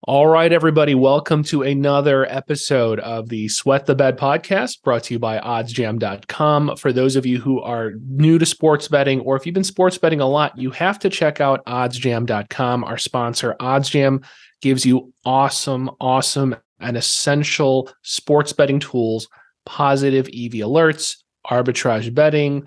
All right, everybody, welcome to another episode of the Sweat the Bet podcast brought to you by OddsJam.com. For those of you who are new to sports betting, or if you've been sports betting a lot, you have to check out OddsJam.com. Our sponsor, OddsJam, gives you awesome, and essential sports betting tools, positive EV alerts, arbitrage betting,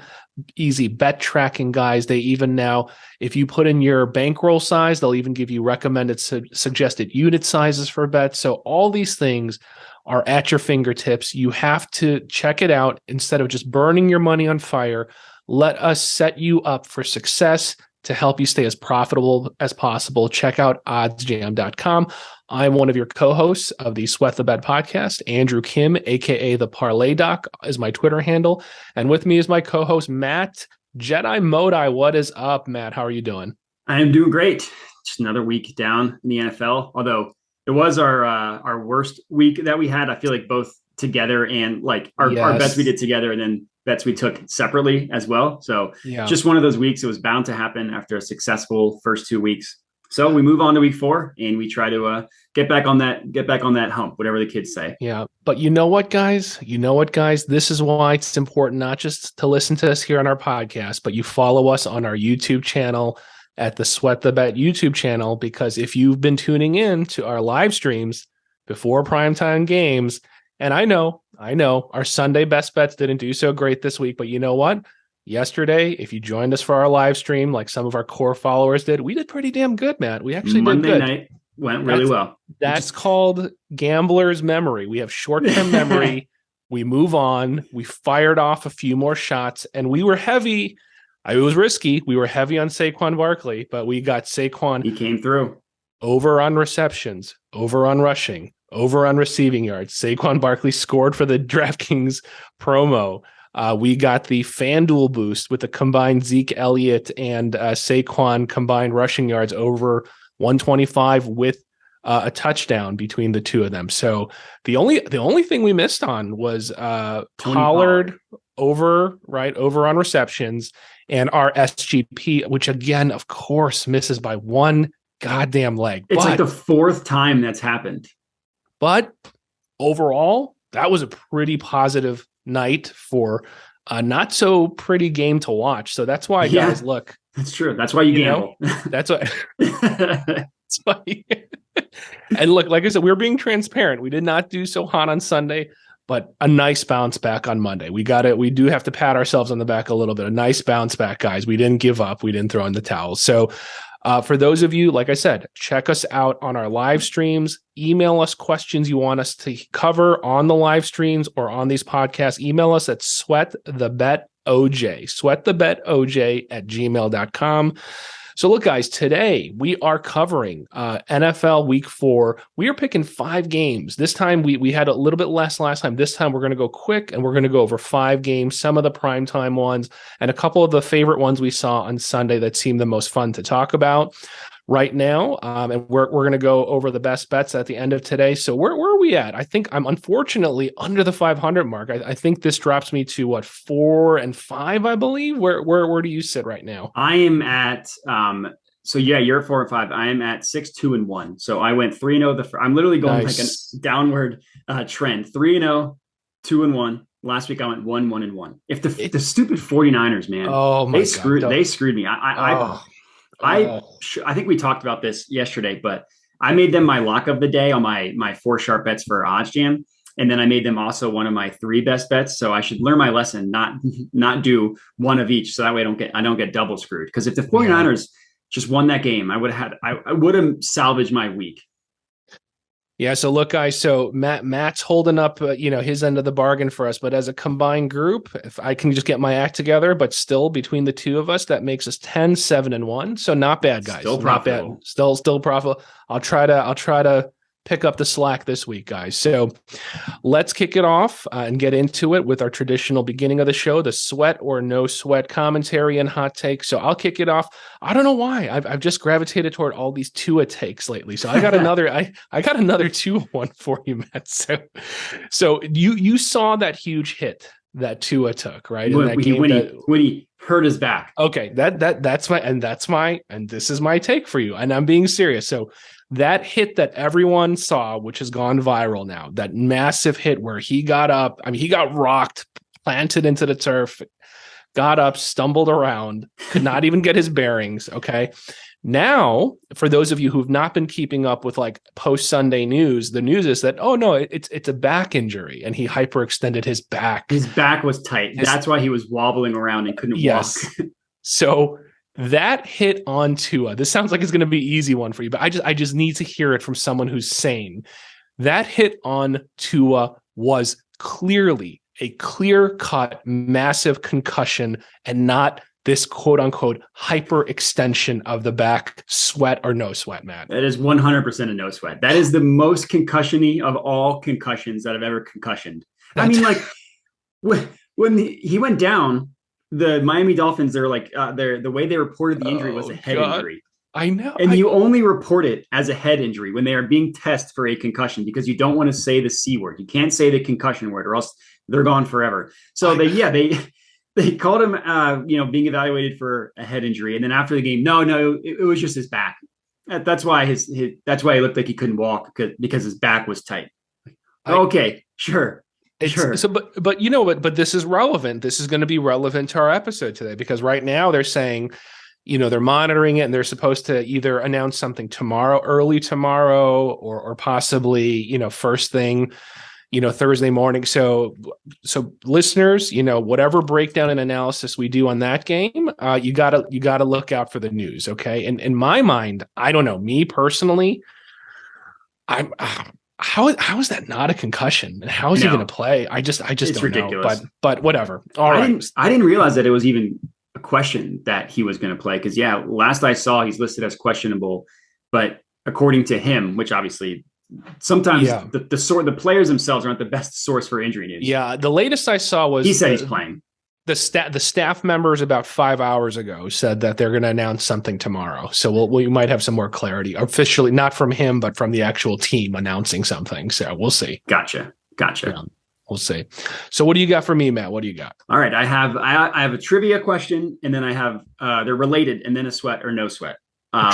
easy bet tracking, guys. They even now, if you put in your bankroll size, they'll even give you recommended suggested unit sizes for bets. So all these things are at your fingertips. You have to check it out instead of just burning your money on fire. Let us set you up for success to help you stay as profitable as possible. Check out oddsjam.com. I'm one of your co-hosts of the Sweat the Bet podcast. Andrew Kim, aka the ParlayDoc, is my Twitter handle. And with me is my co-host, Matt Jedi Modi. What is up, Matt? How are you doing? I am doing great. Just another week down in the NFL. Although it was our worst week that we had. I feel like both together and like our bets we did together and then bets we took separately as well. So just one of those weeks. It was bound to happen after a successful first 2 weeks. So we move on to week 4 and we try to get back on that hump, whatever the kids say. Yeah. But you know what, guys? This is why it's important not just to listen to us here on our podcast, but you follow us on our YouTube channel at the Sweat the Bet YouTube channel, because if you've been tuning in to our live streams before primetime games, and I know our Sunday best bets didn't do so great this week, but you know what? Yesterday, if you joined us for our live stream, like some of our core followers did, we did pretty damn good, Matt. We actually Monday did good. Night went really well. That's called gambler's memory. We have short-term memory. We move on. We fired off a few more shots, and we were heavy. It was risky. We were heavy on Saquon Barkley, but we got Saquon. He came through. Over on receptions, over on rushing, over on receiving yards. Saquon Barkley scored for the DraftKings promo. We got the FanDuel boost with the combined Zeke Elliott and Saquon combined rushing yards over 125 with a touchdown between the two of them. So the only thing we missed on was Pollard over on receptions, and our SGP, which again, of course, misses by one goddamn leg. It's like the 4th time that's happened. But overall, that was a pretty positive night for a not so pretty game to watch. So that's why, guys, look. That's true. That's why you gamble. That's why. That's why. And look, like I said, we were being transparent. We did not do so hot on Sunday, but a nice bounce back on Monday. We got it. We do have to pat ourselves on the back a little bit. A nice bounce back, guys. We didn't give up. We didn't throw in the towel. So for those of you, like I said, check us out on our live streams. Email us questions you want us to cover on the live streams or on these podcasts. Email us at sweatthebetoj, sweatthebetoj@gmail.com. So look, guys, today we are covering NFL Week 4. We are picking 5 games. This time we had a little bit less last time. This time we're going to go quick, and we're going to go over 5 games, some of the primetime ones, and a couple of the favorite ones we saw on Sunday that seemed the most fun to talk about right now. And we're going to go over the best bets at the end of today. So where are we at? I think I'm unfortunately under the 500 mark. I think this drops me to what, 4 and 5, I believe. Where do you sit right now? I am at so yeah, you're at 4 and 5. I am at 6, 2 and 1. So I went 3-0. I'm literally going like a downward trend. 3-0, 2 and 1. Last week I went 1, 1 and 1. If the stupid 49ers, man, they screwed me. I think we talked about this yesterday, but I made them my lock of the day on my 4 sharp bets for OddsJam. And then I made them also one of my 3 best bets. So I should learn my lesson, not do one of each. So that way I don't get double screwed. Because if the 49ers just won that game, I would have salvaged my week. Yeah. So look, guys, so Matt's holding up, his end of the bargain for us, but as a combined group, if I can just get my act together, but still between the two of us, that makes us 10, 7 and 1. So not bad, guys. Still profitable. Not bad. Still profitable. I'll try to pick up the slack this week, guys. So let's kick it off and get into it with our traditional beginning of the show, the sweat or no sweat commentary and hot take. So I'll kick it off. I don't know why I've just gravitated toward all these Tua takes lately. So I got another I got another 2-1 for you, Matt. So you saw that huge hit that Tua took, right? When he hurt his back. Okay, that's and this is my take for you, and I'm being serious. So that hit that everyone saw, which has gone viral now, that massive hit where he got up, I mean, he got rocked, planted into the turf, got up, stumbled around, could not even get his bearings. Okay. Now, for those of you who've not been keeping up with like post-Sunday news, the news is that, oh no, it's a back injury and he hyperextended his back. His back was tight. That's why he was wobbling around and couldn't walk. So that hit on Tua. This sounds like it's going to be an easy one for you, but I just need to hear it from someone who's sane. That hit on Tua was clearly a clear-cut, massive concussion and not this quote-unquote hyperextension of the back, sweat or no sweat, Matt. That is 100% a no sweat. That is the most concussion-y of all concussions that I've ever concussioned. I mean, like, when he went down, the Miami Dolphins, they're like, the way they reported the injury was a head injury. I know. And you only report it as a head injury when they are being tested for a concussion because you don't want to say the C word. You can't say the concussion word or else they're gone forever. So they called him, being evaluated for a head injury. And then after the game, no, it was just his back. That's why that's why he looked like he couldn't walk because his back was tight. Okay, sure. Sure. So, but you know what? But this is relevant. This is going to be relevant to our episode today because right now they're saying, they're monitoring it and they're supposed to either announce something early tomorrow, or possibly, first thing, Thursday morning. So listeners, whatever breakdown and analysis we do on that game, you gotta look out for the news. Okay. And in my mind, I don't know, me personally, how is that not a concussion and how is he going to play? I just don't ridiculous. Know, but whatever. I didn't realize that it was even a question that he was going to play. Cause last I saw he's listed as questionable, but according to him, which obviously sometimes the players themselves aren't the best source for injury news. Yeah. The latest I saw was he said he's playing. The staff members about 5 hours ago said that they're going to announce something tomorrow. So we might have some more clarity officially, not from him, but from the actual team announcing something. So we'll see. Gotcha. Yeah, we'll see. So what do you got for me, Matt? What do you got? All right. I have a trivia question and then I have, they're related and then a sweat or no sweat.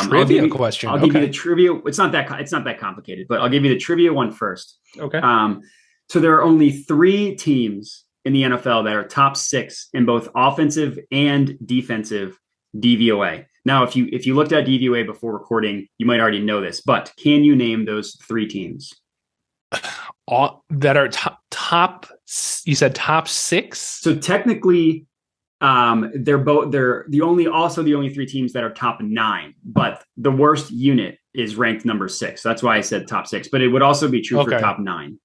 Trivia question. I'll give you the trivia. It's not that complicated, but I'll give you the trivia one first. Okay. So there are only 3 teams in the NFL that are top 6 in both offensive and defensive DVOA. Now, if you looked at DVOA before recording, you might already know this, but can you name those 3 teams? That are top, you said top 6? So technically, they're the only 3 teams that are top 9, but the worst unit is ranked number 6. That's why I said top 6, but it would also be true for top 9.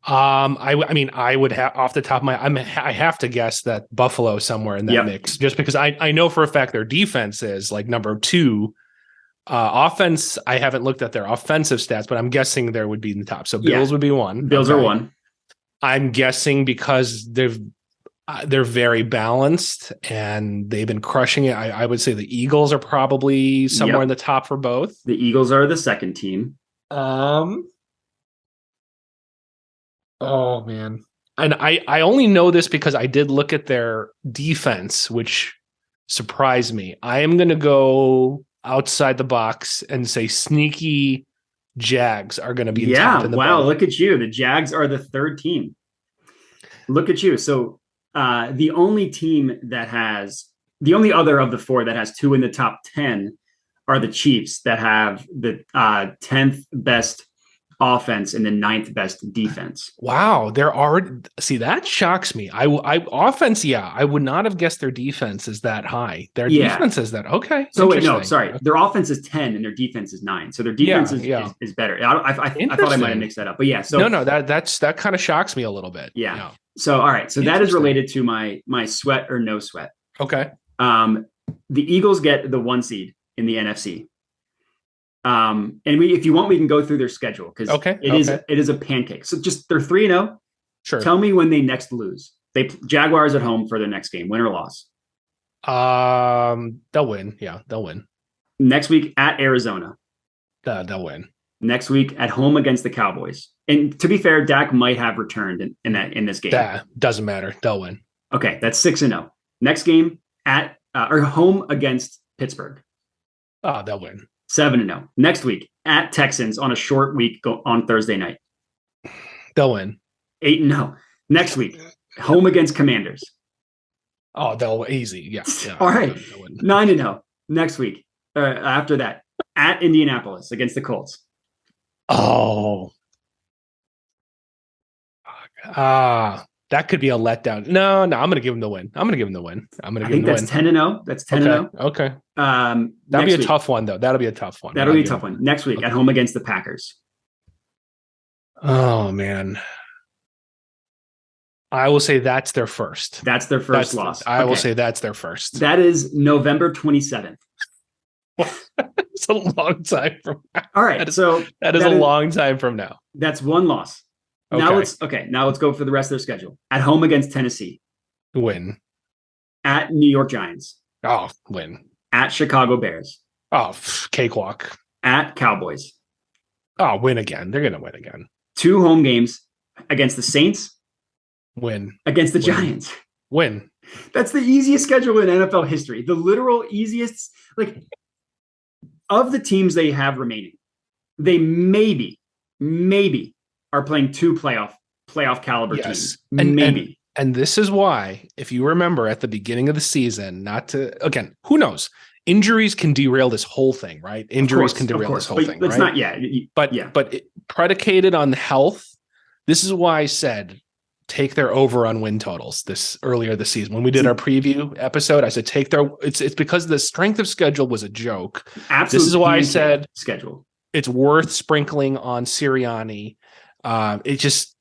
I mean, I would have off the top of I have to guess that Buffalo somewhere in that mix, just because I know for a fact their defense is like number 2. Offense, I haven't looked at their offensive stats, but I'm guessing there would be in the top. So Bills would be 1. Bills are 1. I'm guessing because they're very balanced and they've been crushing it. I would say the Eagles are probably somewhere in the top for both. The Eagles are the second team. Oh man. And I only know this because I did look at their defense, which surprised me. I am going to go outside the box and say sneaky Jags are going to be top in the wow, look at you. The Jags are the 3rd team. Look at you. So the only other of the 4 that has 2 in the top 10 are the Chiefs that have the 10th best offense and the 9th best defense. Wow, that shocks me. Offense, I would not have guessed their defense is that high. Their defense is that okay. So wait, no, sorry. Their offense is 10 and their defense is 9. So their defense is better. I thought I might have mixed that up, but yeah. So that kind of shocks me a little bit. Yeah. So all right, so that is related to my sweat or no sweat. Okay. The Eagles get the 1 seed in the NFC. And if you want, we can go through their schedule because it is a pancake. So just they're 3-0. Sure. Tell me when they next lose. They Jaguars at home for their next game, win or loss. They'll win. Yeah, they'll win. Next week at Arizona. They'll win. Next week at home against the Cowboys. And to be fair, Dak might have returned in this game. Doesn't matter. They'll win. Okay, that's 6-0. Next game at or home against Pittsburgh. Oh, they'll win. 7-0. Next week at Texans on a short week on Thursday night. They'll win. 8-0. Next week, home against Commanders. Oh, they'll easy. Yeah. All right. 9-0. Next week. After that, at Indianapolis against the Colts. Oh. That could be a letdown. No, I'm going to give them the win. I think that's 10-0. That's 10-0. Okay. That'll be a tough one, though. That'll be a tough one. That'll be a tough one. Next week at home against the Packers. Oh, man. I will say that's their first. That's their first loss. I will say that's their first. That is November 27th. It's a long time from now. All right. That is a long time from now. That's one loss. Okay. Now let's go for the rest of their schedule. At home against Tennessee. Win. At New York Giants. Oh, win. At Chicago Bears. Oh, cakewalk. At Cowboys. Oh, win again. They're going to win again. 2 home games against the Saints. Win. Against the Giants. Win. That's the easiest schedule in NFL history. The literal easiest, of the teams they have remaining, they maybe are playing 2 playoff caliber teams. Maybe. And this is why, if you remember at the beginning of the season, again, who knows? Injuries can derail this whole thing, right? Injuries can derail this whole thing, right? It's not, But predicated on health, this is why I said take their over on win totals earlier this season. When we did our preview episode, I said it's because the strength of schedule was a joke. Absolutely. This is why I said schedule. It's worth sprinkling on Sirianni. It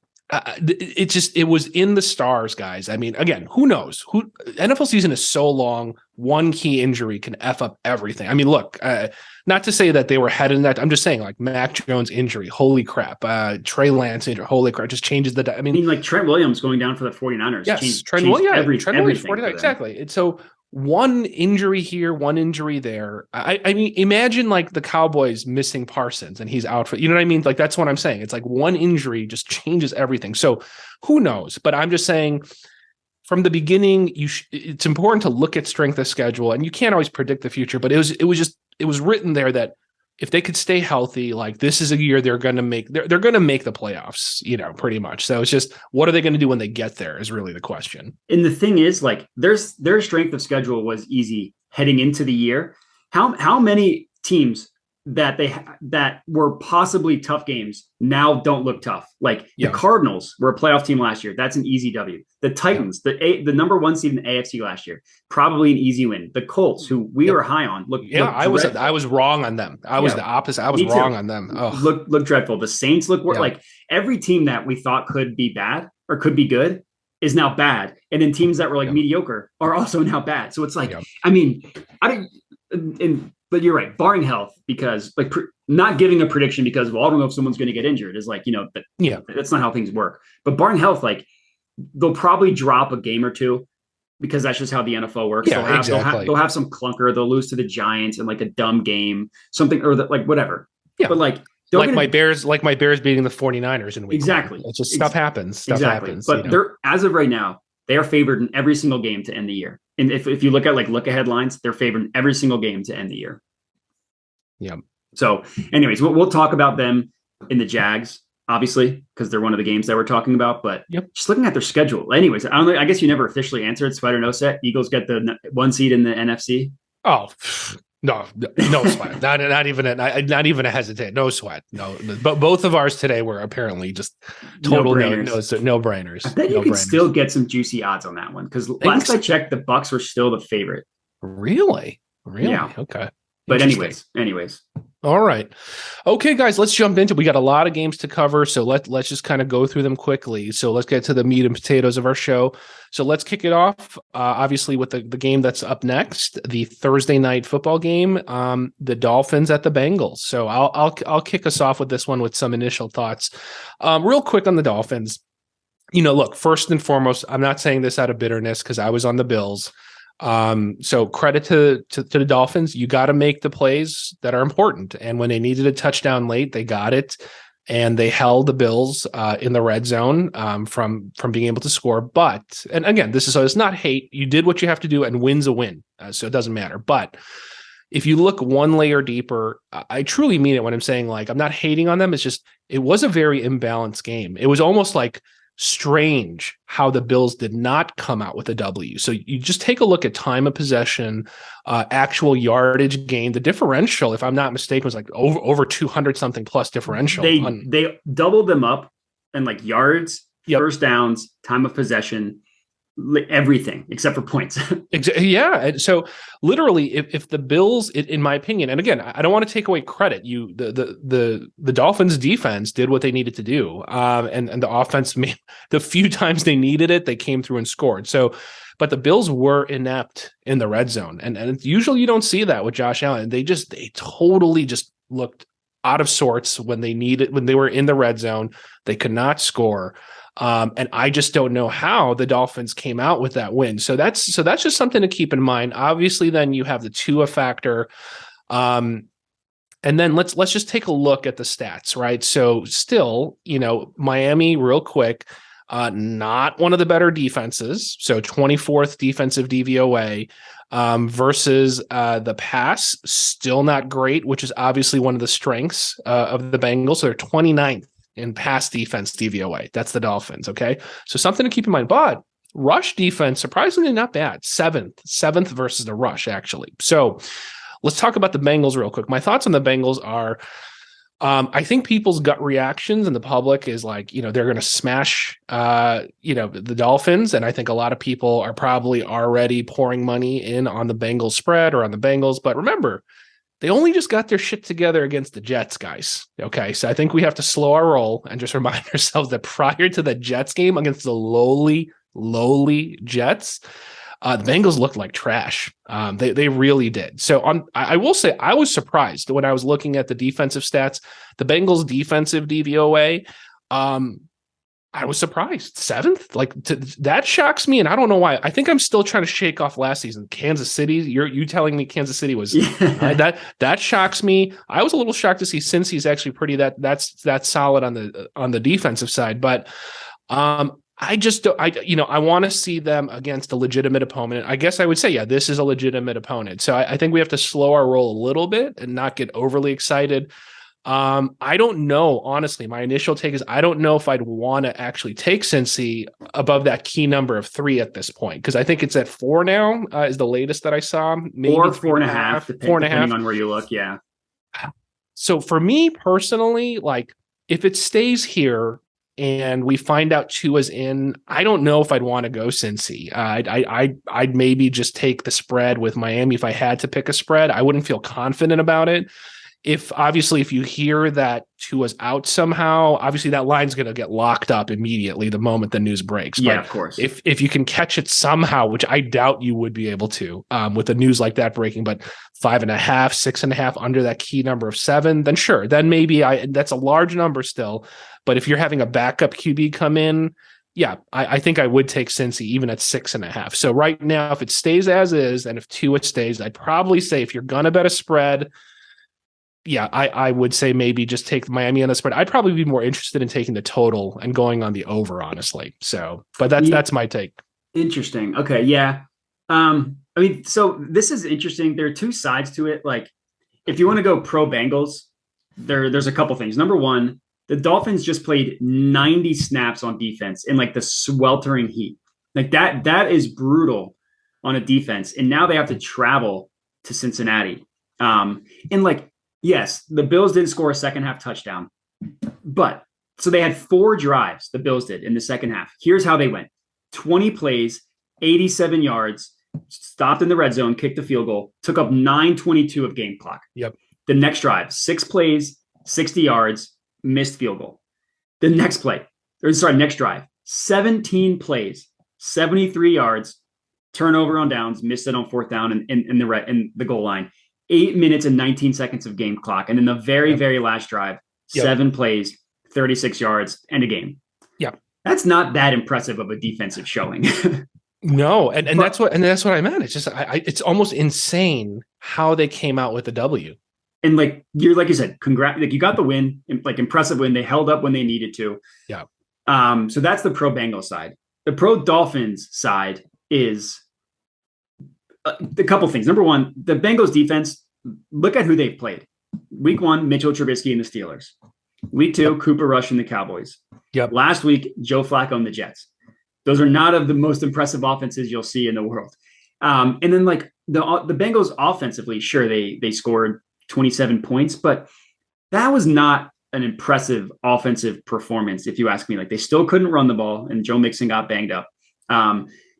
was in the stars, guys. I mean, again, who knows? NFL season is so long. One key injury can F up everything. I mean, look, not to say that they were headed in that. I'm just saying, Mac Jones injury, holy crap. Trey Lance injury, holy crap, just changes the. I mean, Trent Williams going down for the 49ers. Yes, Trent Williams, 49, exactly. It's so. One injury here, one injury there. I mean, imagine the Cowboys missing Parsons and he's out for, you know what I mean? That's what I'm saying. It's one injury just changes everything. So who knows? But I'm just saying from the beginning, it's important to look at strength of schedule, and you can't always predict the future, but it was written there that if they could stay healthy, this is a year they're going to make the playoffs, pretty much. So it's just, what are they going to do when they get there is really the question. And the thing is, their strength of schedule was easy heading into the year. How many teams that were possibly tough games now don't look tough? The Cardinals were a playoff team last year. That's an easy W. The Titans, the number 1 seed in the AFC last year, probably an easy win. The Colts, who we were high on, I was wrong on them. I was the opposite. I was wrong on them. Oh. Look dreadful. The Saints look every team that we thought could be bad or could be good is now bad, and then teams that were mediocre are also now bad. So it's but you're right, barring health, because not giving a prediction because I don't know if someone's going to get injured is that's not how things work. But barring health, they'll probably drop a game or two because that's just how the NFL works. Yeah, exactly. They'll have some clunker. They'll lose to the Giants in a dumb game, something or whatever. Yeah, but my Bears beating the 49ers in week exactly. 1. It's just stuff happens. Happens. But they're, as of right now, they are favored in every single game to end the year. And if you look at look ahead lines, they're favored in every single game to end the year. Yeah. So anyways, we'll talk about them in the Jags, obviously, because they're one of the games that we're talking about, but just looking at their schedule. Anyways, I guess you never officially answered sweat or no set. Eagles get the 1 seed in the NFC. Oh, no sweat. not even a hesitate. No sweat. No, but both of ours today were apparently just total no brainers. I bet you can still get some juicy odds on that one, because last I checked, the Bucs were still the favorite. Really? Yeah. Okay. But anyways. All right. Okay, guys, let's jump into it. We got a lot of games to cover, so let's just kind of go through them quickly. So let's get to the meat and potatoes of our show. So let's kick it off, obviously, with the game that's up next, the Thursday night football game, the Dolphins at the Bengals. So I'll kick us off with this one with some initial thoughts. Real quick on the Dolphins. Look, first and foremost, I'm not saying this out of bitterness because I was on the Bills. So credit to the Dolphins. You got to make the plays that are important. And when they needed a touchdown late, they got it. and they held the Bills in the red zone from being able to score. But, and again, it's not hate. You did what you have to do, and win's a win, so it doesn't matter. But if you look one layer deeper, I truly mean it when I'm saying, like, I'm not hating on them. It's just, it was a very imbalanced game. It was almost like strange how the Bills did not come out with a W. So you just take a look at time of possession, actual yardage gain. The differential, if I'm not mistaken, was like over 200 something plus differential. They doubled them up and like yards, first downs, time of possession, everything except for points. Yeah. And so literally, if the Bills, in my opinion, and again, I don't want to take away credit, the Dolphins defense did what they needed to do. And the offense, the few times they needed it, they came through and scored. So, but the Bills were inept in the red zone. And usually you don't see that with Josh Allen. They totally just looked out of sorts when they were in the red zone. They could not score. And I just don't know how the Dolphins came out with that win. So that's just something to keep in mind. Obviously, then you have the Tua factor. And then let's just take a look at the stats, right? So still, Miami, real quick, not one of the better defenses. So 24th defensive DVOA versus the pass, still not great, which is obviously one of the strengths of the Bengals. So they're 29th in pass defense DVOA. That's the Dolphins. Okay. So something to keep in mind, but rush defense, surprisingly not bad. Seventh versus the rush, actually. So let's talk about the Bengals real quick. My thoughts on the Bengals are, I think people's gut reactions in the public is like, they're going to smash, the Dolphins. And I think a lot of people are probably already pouring money in on the Bengals spread or on the Bengals. But remember, they only just got their shit together against the Jets, guys. Okay, so I think we have to slow our roll and just remind ourselves that prior to the Jets game against the lowly Jets, the Bengals looked like trash. They really did. So I will say I was surprised when I was looking at the defensive stats. The Bengals defensive DVOA, I was surprised. 7th, that shocks me, and I don't know why. I think I'm still trying to shake off last season. Kansas City, you telling me Kansas City was that shocks me. I was a little shocked to see Cincy's actually pretty that's solid on the defensive side, but I just don't. I want to see them against a legitimate opponent. I guess I would say, yeah, this is a legitimate opponent. So I think we have to slow our roll a little bit and not get overly excited. I don't know, honestly. My initial take is I don't know if I'd want to actually take Cincy above that key number of 3 at this point, because I think it's at 4 now. Is the latest that I saw, maybe 4.5, depending on where you look. Yeah. So for me personally, like if it stays here and we find out Tua's in, I don't know if I'd want to go Cincy. I'd maybe just take the spread with Miami if I had to pick a spread. I wouldn't feel confident about it. If you hear that Tua's out somehow, obviously that line's going to get locked up immediately the moment the news breaks. Yeah, but of course. If you can catch it somehow, which I doubt you would be able to, with the news like that breaking, but 5.5, 6.5 under that key number of 7, then sure, then maybe that's a large number still. But if you're having a backup QB come in, yeah, I think I would take Cincy even at 6.5. So right now, if it stays as is, and if Tua stays, I'd probably say if you're going to bet a spread, yeah, I would say maybe just take Miami on the spread. I'd probably be more interested in taking the total and going on the over, honestly. So, but that's my take. Interesting. Okay. Yeah. So this is interesting. There are two sides to it. Like, if you want to go pro Bengals, there's a couple things. Number one, the Dolphins just played 90 snaps on defense in like the sweltering heat. Like that is brutal on a defense. And now they have to travel to Cincinnati. And like, yes, the Bills didn't score a second half touchdown, but so they had 4 drives, the Bills did in the second half. Here's how they went: 20 plays, 87 yards, stopped in the red zone, kicked the field goal, took up 9:22 of game clock. Yep. The next drive, 6 plays, 60 yards, missed field goal. The next drive, 17 plays, 73 yards, turnover on downs, missed it on 4th down in the goal line. 8 minutes and 19 seconds of game clock. And then the very last drive, 7 plays, 36 yards, and a game. Yeah. That's not that impressive of a defensive showing. No. And that's what I meant. It's just, it's almost insane how they came out with the W. And like you said, congrats, like you got the win, like impressive win. They held up when they needed to. Yeah. So that's the pro Bengals side. The pro Dolphins side is a couple things. Number one, the Bengals defense, look at who they've played. Week 1, Mitchell Trubisky and the Steelers. Week 2, Cooper Rush and the Cowboys. Yep. Last week, Joe Flacco and the Jets. Those are not of the most impressive offenses you'll see in the world. And then like the Bengals offensively, sure, they scored 27 points, but that was not an impressive offensive performance, if you ask me. Like they still couldn't run the ball, and Joe Mixon got banged up.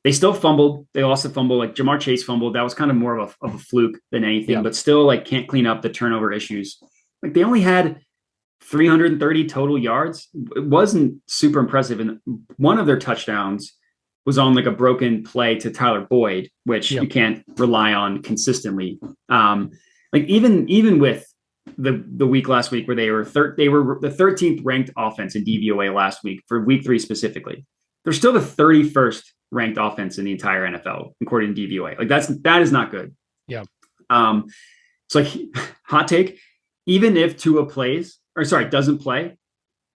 They still fumbled. They also fumbled. Like Jamar Chase fumbled. That was kind of more of a fluke than anything, but still like can't clean up the turnover issues. Like they only had 330 total yards. It wasn't super impressive. And one of their touchdowns was on like a broken play to Tyler Boyd, which you can't rely on consistently. Like even with the week last week where they were the 13th ranked offense in DVOA last week for week 3 specifically, they're still the 31st ranked offense in the entire NFL according to DVOA. Like that is not good. Yeah. So like hot take, even if Tua doesn't play,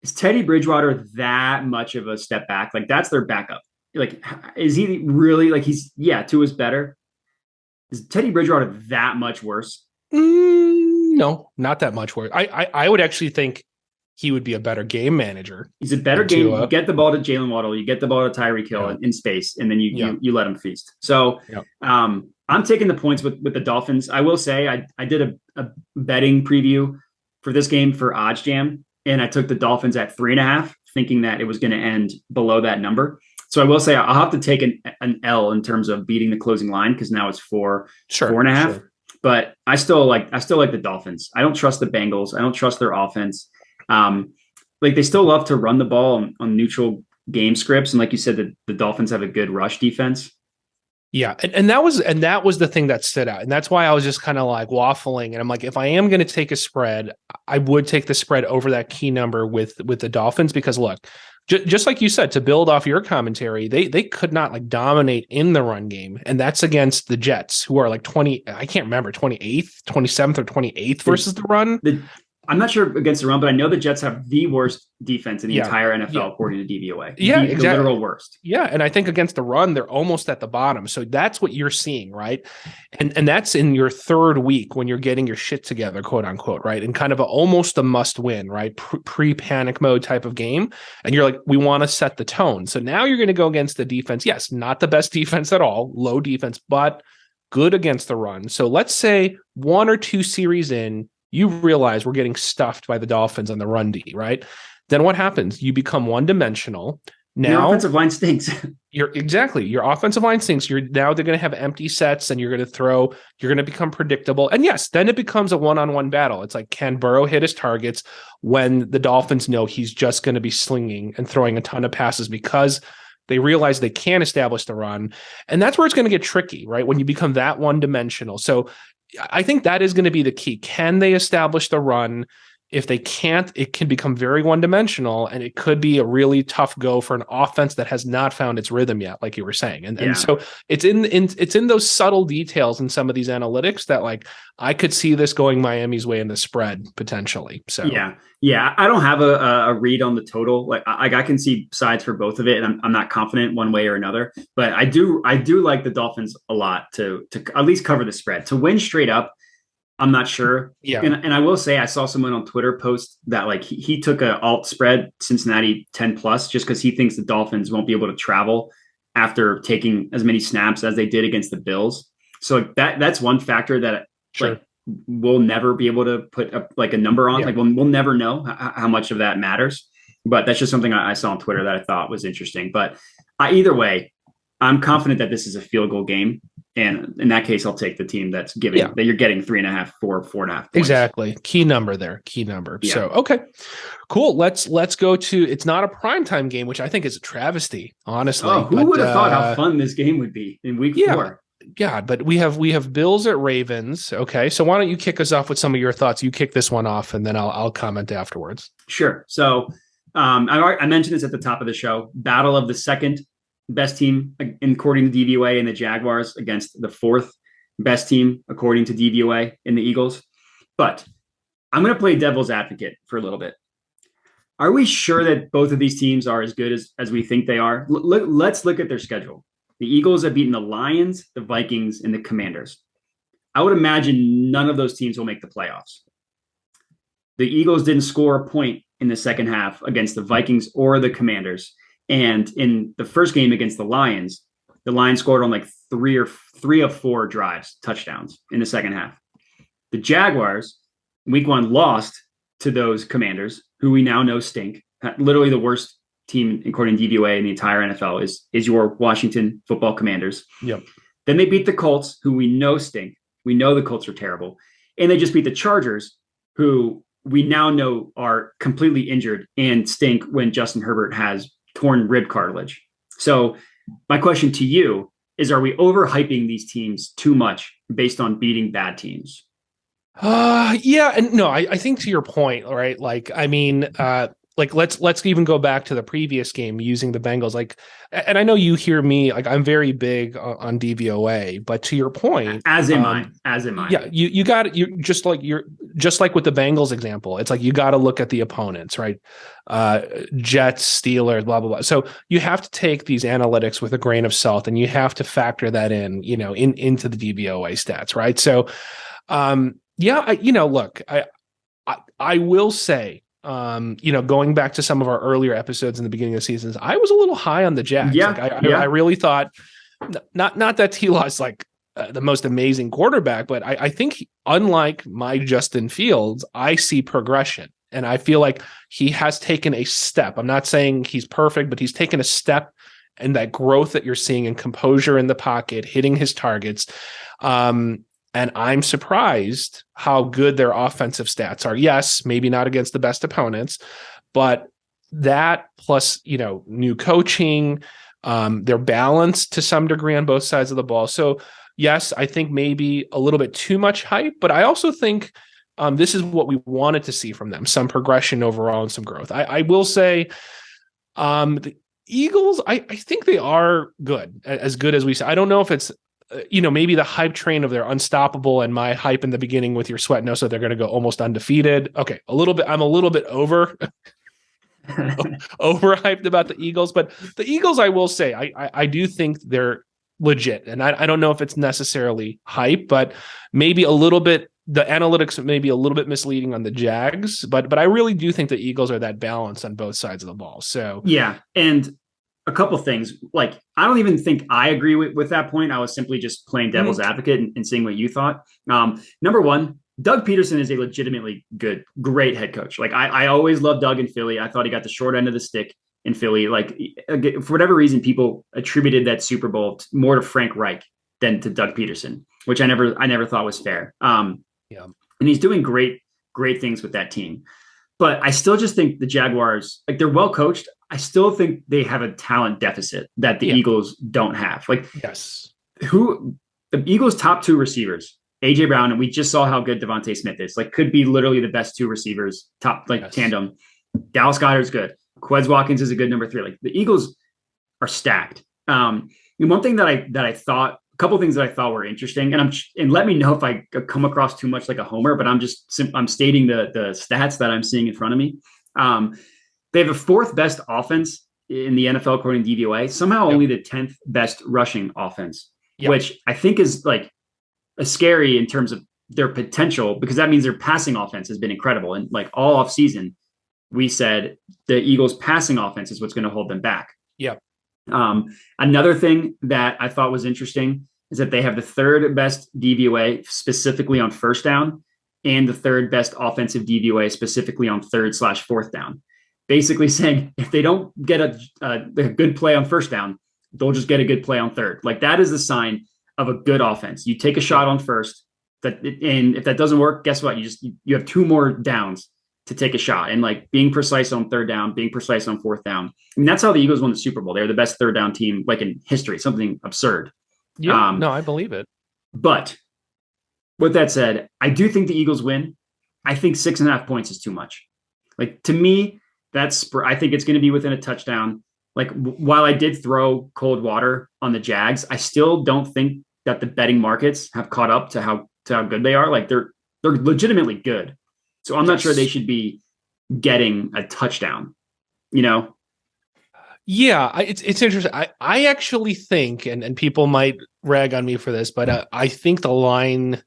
is Teddy Bridgewater that much of a step back? Like that's their backup. Like, is he really like Tua's better? Is Teddy Bridgewater that much worse? No, not that much worse. I would actually think he would be a better game manager. He's a better game. You get the ball to Jalen Waddle, you get the ball to Tyreek Hill in space, and then you let him feast. So I'm taking the points with the Dolphins. I will say I did a betting preview for this game for OddsJam, and I took the Dolphins at 3.5, thinking that it was going to end below that number. So I will say I'll have to take an L in terms of beating the closing line because now it's 4.5. Sure. But I still like the Dolphins. I don't trust the Bengals. I don't trust their offense. Like they still love to run the ball on neutral game scripts, and like you said, the Dolphins have a good rush defense. Yeah, and that was the thing that stood out, and that's why I was just kind of like waffling. And I'm like, if I am going to take a spread, I would take the spread over that key number with the Dolphins because look, just like you said, to build off your commentary, they could not like dominate in the run game, and that's against the Jets, who are like 28th, 27th, or 28th versus the run. I'm not sure against the run, but I know the Jets have the worst defense in the entire NFL according to DVOA. Exactly. The literal worst. Yeah, and I think against the run, they're almost at the bottom. So that's what you're seeing, right? And that's in your third week when you're getting your shit together, quote unquote, right? And kind of almost a must win, right? Pre-panic mode type of game. And you're like, we want to set the tone. So now you're going to go against the defense. Yes, not the best defense at all, low defense, but good against the run. So let's say 1 or 2 series in, you realize we're getting stuffed by the Dolphins on the run D, right? Then what happens? You become one-dimensional. Now your offensive line stinks. Your offensive line stinks. They're going to have empty sets and you're going to become predictable. And yes, then it becomes a one-on-one battle. It's like, can Burrow hit his targets when the Dolphins know he's just going to be slinging and throwing a ton of passes because they realize they can't establish the run. And that's where it's going to get tricky, right? When you become that one-dimensional. So I think that is going to be the key. Can they establish the run? If they can't, it can become very one-dimensional, and it could be a really tough go for an offense that has not found its rhythm yet, like you were saying. And so it's in those subtle details in some of these analytics that like I could see this going Miami's way in the spread potentially. So yeah, I don't have a read on the total. Like I can see sides for both of it, and I'm not confident one way or another. But I do like the Dolphins a lot to at least cover the spread. To win straight up, I'm not sure. Yeah. And I will say I saw someone on Twitter post that like he took a alt spread Cincinnati 10 plus just because he thinks the Dolphins won't be able to travel after taking as many snaps as they did against the Bills. So that's one factor that like we'll never be able to put a number on. Yeah. Like we'll never know how much of that matters. But that's just something I saw on Twitter that I thought was interesting. But either way, I'm confident that this is a field goal game. And in that case, I'll take the team that's giving that you're getting 3.5, 4.5 points. Exactly. Key number there. Key number. Yeah. So, okay, cool. Let's go to, it's not a primetime game, which I think is a travesty, honestly. Oh, who would have thought how fun this game would be in week 4? God, but we have Bills at Ravens. Okay. So why don't you kick us off with some of your thoughts? You kick this one off and then I'll comment afterwards. Sure. So I mentioned this at the top of the show, battle of the second best team according to DVOA in the Jaguars against the 4th best team according to DVOA in the Eagles. But I'm going to play devil's advocate for a little bit. Are we sure that both of these teams are as good as we think they are? Let's look at their schedule. The Eagles have beaten the Lions, the Vikings, and the Commanders. I would imagine none of those teams will make the playoffs. The Eagles didn't score a point in the second half against the Vikings or the Commanders. And in the first game against the Lions scored on like three of four drives, touchdowns in the second half. The Jaguars, week one, lost to those Commanders, who we now know stink. Literally the worst team, according to DVOA, in the entire NFL is your Washington Football Commanders. Yep. Then they beat the Colts, who we know stink. We know the Colts are terrible. And they just beat the Chargers, who we now know are completely injured and stink when Justin Herbert has torn rib cartilage. So my question to you is, are we overhyping these teams too much based on beating bad teams? Yeah. And no, I think to your point, right? Like, I mean, let's even go back to the previous game using the Bengals. Like, and I know you hear me, like, I'm very big on DVOA, but to your point, as am I. Yeah, you got you just like with the Bengals example. It's like you got to look at the opponents, right? Jets, Steelers, blah blah blah. So you have to take these analytics with a grain of salt, and you have to factor that in, into the DVOA stats, right? So, yeah, look, I will say, going back to some of our earlier episodes in the beginning of the seasons, I was a little high on the Jags. Yeah, I really thought, not that T-Law's like the most amazing quarterback, but I think unlike my Justin Fields, I see progression. And I feel like he has taken a step. I'm not saying he's perfect, but he's taken a step in that growth that you're seeing in composure in the pocket, hitting his targets. And I'm surprised how good their offensive stats are. Yes, maybe not against the best opponents, but that plus, new coaching, they're balanced to some degree on both sides of the ball. So yes, I think maybe a little bit too much hype, but I also think this is what we wanted to see from them, some progression overall and some growth. I will say the Eagles, I think they are good, as good as we say. I don't know if it's, maybe the hype train of they're unstoppable and my hype in the beginning with your sweat no, so they're going to go almost undefeated. Okay, I'm a little bit overhyped about the Eagles, but the Eagles, I will say, I do think they're legit. And I don't know if it's necessarily hype, but maybe a little bit, the analytics may be a little bit misleading on the Jags, but I really do think the Eagles are that balanced on both sides of the ball. So yeah. And a couple things, like, I don't even think I agree with that point. I was simply just playing devil's advocate and seeing what you thought. Number one, Doug Peterson is a legitimately great head coach. Like, I always loved Doug in Philly. I thought he got the short end of the stick in Philly. Like, for whatever reason, people attributed that Super Bowl more to Frank Reich than to Doug Peterson, which I never thought was fair. And he's doing great things with that team. But I still just think the Jaguars, like, they're well coached. I still think they have a talent deficit that the Eagles don't have. Like, yes, the Eagles' top two receivers, AJ Brown, and we just saw how good Devontae Smith is. Like, could be literally the best two receivers, tandem. Dallas Goedert's good. Quez Watkins is a good number three. Like, the Eagles are stacked. And one thing that I thought, a couple of things that I thought were interesting, and let me know if I come across too much like a homer, but I'm stating the stats that I'm seeing in front of me. They have the fourth best offense in the NFL according to DVOA. Somehow only the 10th best rushing offense, which I think is like a scary in terms of their potential, because that means their passing offense has been incredible. And like all off season, we said the Eagles' passing offense is what's going to hold them back. Yeah. Another thing that I thought was interesting is that they have the third best DVOA specifically on first down and the third best offensive DVOA specifically on third/fourth down. Basically saying if they don't get a good play on first down, they'll just get a good play on third. Like, that is the sign of a good offense. You take a shot on first, and if that doesn't work, guess what? You have two more downs to take a shot. And like, being precise on third down, being precise on fourth down. I mean, that's how the Eagles won the Super Bowl. They were the best third down team, like, in history, something absurd. Yeah, no, I believe it. But with that said, I do think the Eagles win. I think 6.5 points is too much. Like, to me, I think it's going to be within a touchdown. Like, while I did throw cold water on the Jags, I still don't think that the betting markets have caught up to how good they are. Like, They're legitimately good. So I'm not sure they should be getting a touchdown, you know? Yeah, it's interesting. I actually think, and people might rag on me for this, but I think the line,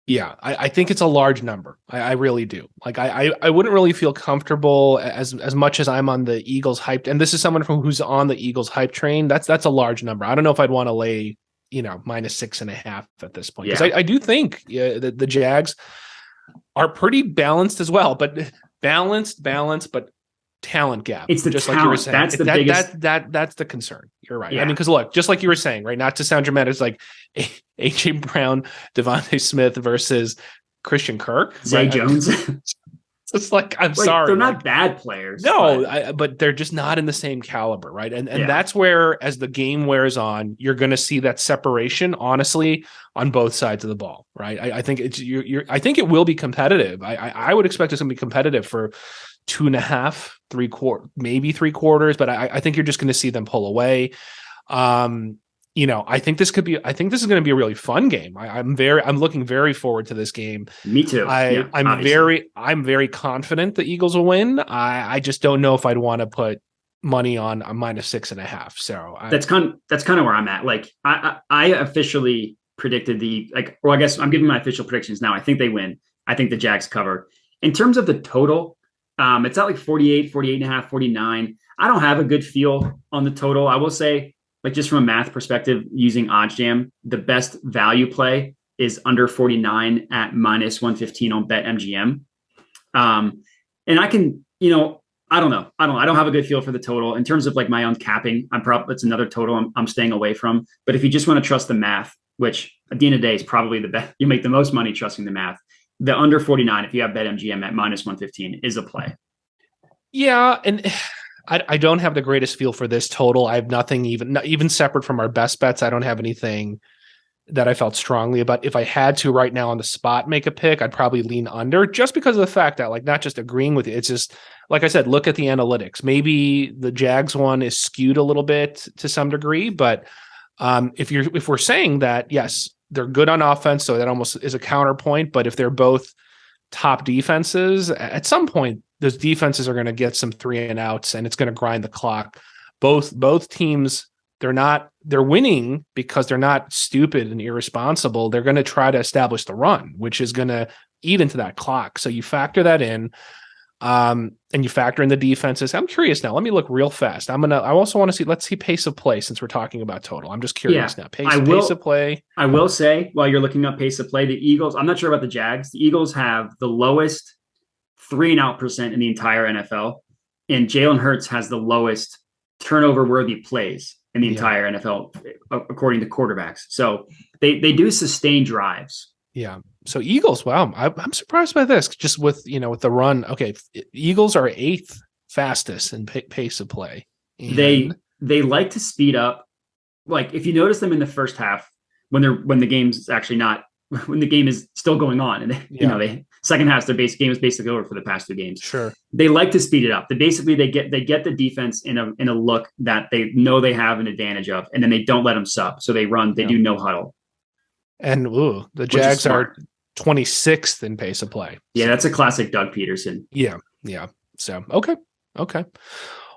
yeah, I think it's a large number. I really do. Like I wouldn't really feel comfortable as much as I'm on the Eagles hype. And this is someone who's on the Eagles hype train. That's a large number. I don't know if I'd want to lay, -6.5 at this point. Because I do think the Jags are pretty balanced as well, but balanced, but talent gap. It's the just talent. Like you were saying. That's the biggest. That's the concern. You're right. Yeah. I mean, because look, just like you were saying, right? Not to sound dramatic, it's like AJ Brown, Devontae Smith versus Christian Kirk, Zay Jones. It's like, I'm sorry, they're not bad players. No, but they're just not in the same caliber, right? And that's where, as the game wears on, you're going to see that separation, honestly, on both sides of the ball, right? I think I think it will be competitive. I would expect it's going to be competitive for 2.5, 3/4, maybe 3/4, but I think you're just going to see them pull away. I think this is going to be a really fun game. I'm looking very forward to this game. Me too. I'm very confident the Eagles will win. I just don't know if I'd want to put money on a -6.5. So that's kind of where I'm at. Like I officially predicted I guess I'm giving my official predictions now. I think they win. I think the Jags cover. In terms of the total, it's at like 48, 48.5, 49. I don't have a good feel on the total. I will say, like, just from a math perspective, using OddsJam, the best value play is under 49 at -115 on BetMGM. And I can, I don't know. I don't have a good feel for the total in terms of like my own capping. That's another total I'm staying away from. But if you just want to trust the math, which at the end of the day is probably the best, you make the most money trusting the math. The under 49, if you have BetMGM at -115, is a play. Yeah, and I don't have the greatest feel for this total. I have nothing even separate from our best bets. I don't have anything that I felt strongly about. If I had to right now on the spot make a pick, I'd probably lean under, just because of the fact that, like, not just agreeing with you. It's just, like I said, look at the analytics. Maybe the Jags one is skewed a little bit to some degree, but if we're saying that, yes, they're good on offense, so that almost is a counterpoint. But if they're both top defenses, at some point those defenses are going to get some 3-and-outs, and it's going to grind the clock. Both teams, they're winning because they're not stupid and irresponsible. They're going to try to establish the run, which is going to eat into that clock. So you factor that in, and you factor in the defenses. I'm curious now. Let me look real fast. I also want to see. Let's see pace of play, since we're talking about total. I'm just curious now. Pace of play. I will say, while you're looking up pace of play, the Eagles. I'm not sure about the Jags. The Eagles have the lowest 3-and-out percent in the entire NFL, and Jalen Hurts has the lowest turnover-worthy plays in the entire NFL, according to quarterbacks. So they do sustain drives. Yeah. So Eagles, wow, I'm surprised by this. Just with the run. Okay, Eagles are 8th fastest in pace of play. And they like to speed up. Like, if you notice them in the first half, when the game's actually not, when the game is still going on, and they second half, game is basically over for the past 2 games. Sure. They like to speed it up. They get the defense in a look that they know they have an advantage of, and then they don't let them sub. So they run. They do no huddle. And the Jags are 26th in pace of play. Yeah, that's a classic Doug Peterson. Yeah. So okay.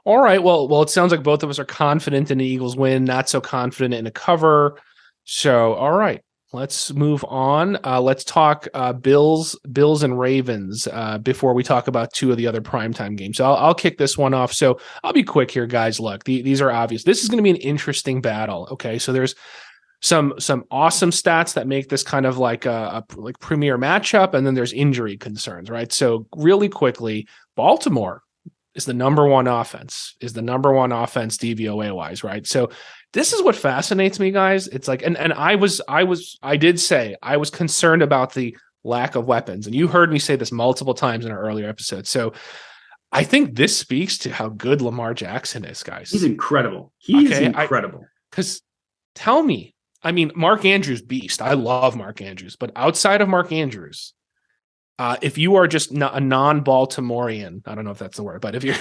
All right. Well, it sounds like both of us are confident in the Eagles win, not so confident in a cover. So all right. Let's move on. Let's talk Bills and Ravens before we talk about 2 of the other primetime games. So I'll kick this one off. So I'll be quick here, guys. Look, these are obvious. This is going to be an interesting battle. Okay, so there's some awesome stats that make this kind of like a premier matchup, and then there's injury concerns, right? So really quickly, Baltimore is the number one offense DVOA wise, right? So this is what fascinates me, guys. It's like, and I did say I was concerned about the lack of weapons, and you heard me say this multiple times in our earlier episodes. So I think this speaks to how good Lamar Jackson is, guys. He's incredible. He's incredible. Because tell me, I mean, Mark Andrews, beast. I love Mark Andrews, but outside of Mark Andrews, If you are just a non-Baltimorean, I don't know if that's the word, but if you're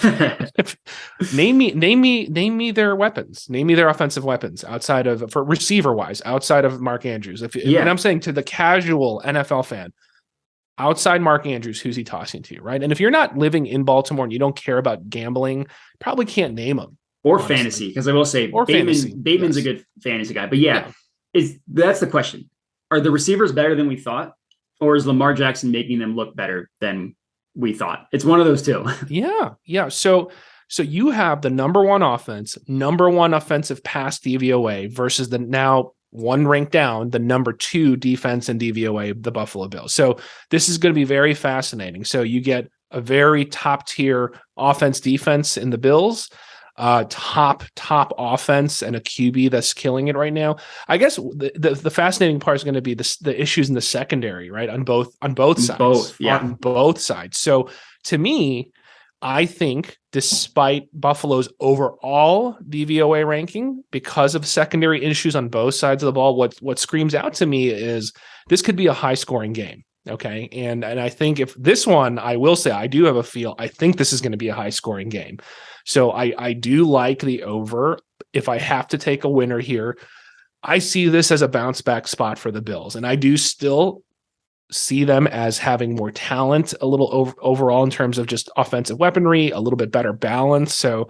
name me their weapons, name me their offensive weapons outside of for receiver wise, outside of Mark Andrews. And I'm saying to the casual NFL fan, outside Mark Andrews, who's he tossing to you, right? And if you're not living in Baltimore and you don't care about gambling, probably can't name him or honestly. Fantasy, because I will say Bateman's a good fantasy guy, but that's the question: are the receivers better than we thought? Or is Lamar Jackson making them look better than we thought? It's one of those two. Yeah. So you have the number one offense, number one offensive pass DVOA versus the now one rank down, the number two defense and DVOA, the Buffalo Bills. So this is going to be very fascinating. So you get a very top tier offense defense in the Bills, top offense and a QB that's killing it right now. I guess the fascinating part is going to be the issues in the secondary, right? On both sides. On both sides. So to me, I think despite Buffalo's overall DVOA ranking, because of secondary issues on both sides of the ball, what screams out to me is this could be a high scoring game. Okay. And I think if this one, I will say I do have a feel, I think this is going to be a high scoring game. So I do like the over. If I have to take a winner here, I see this as a bounce back spot for the Bills. And I do still see them as having more talent a little overall in terms of just offensive weaponry, a little bit better balance. So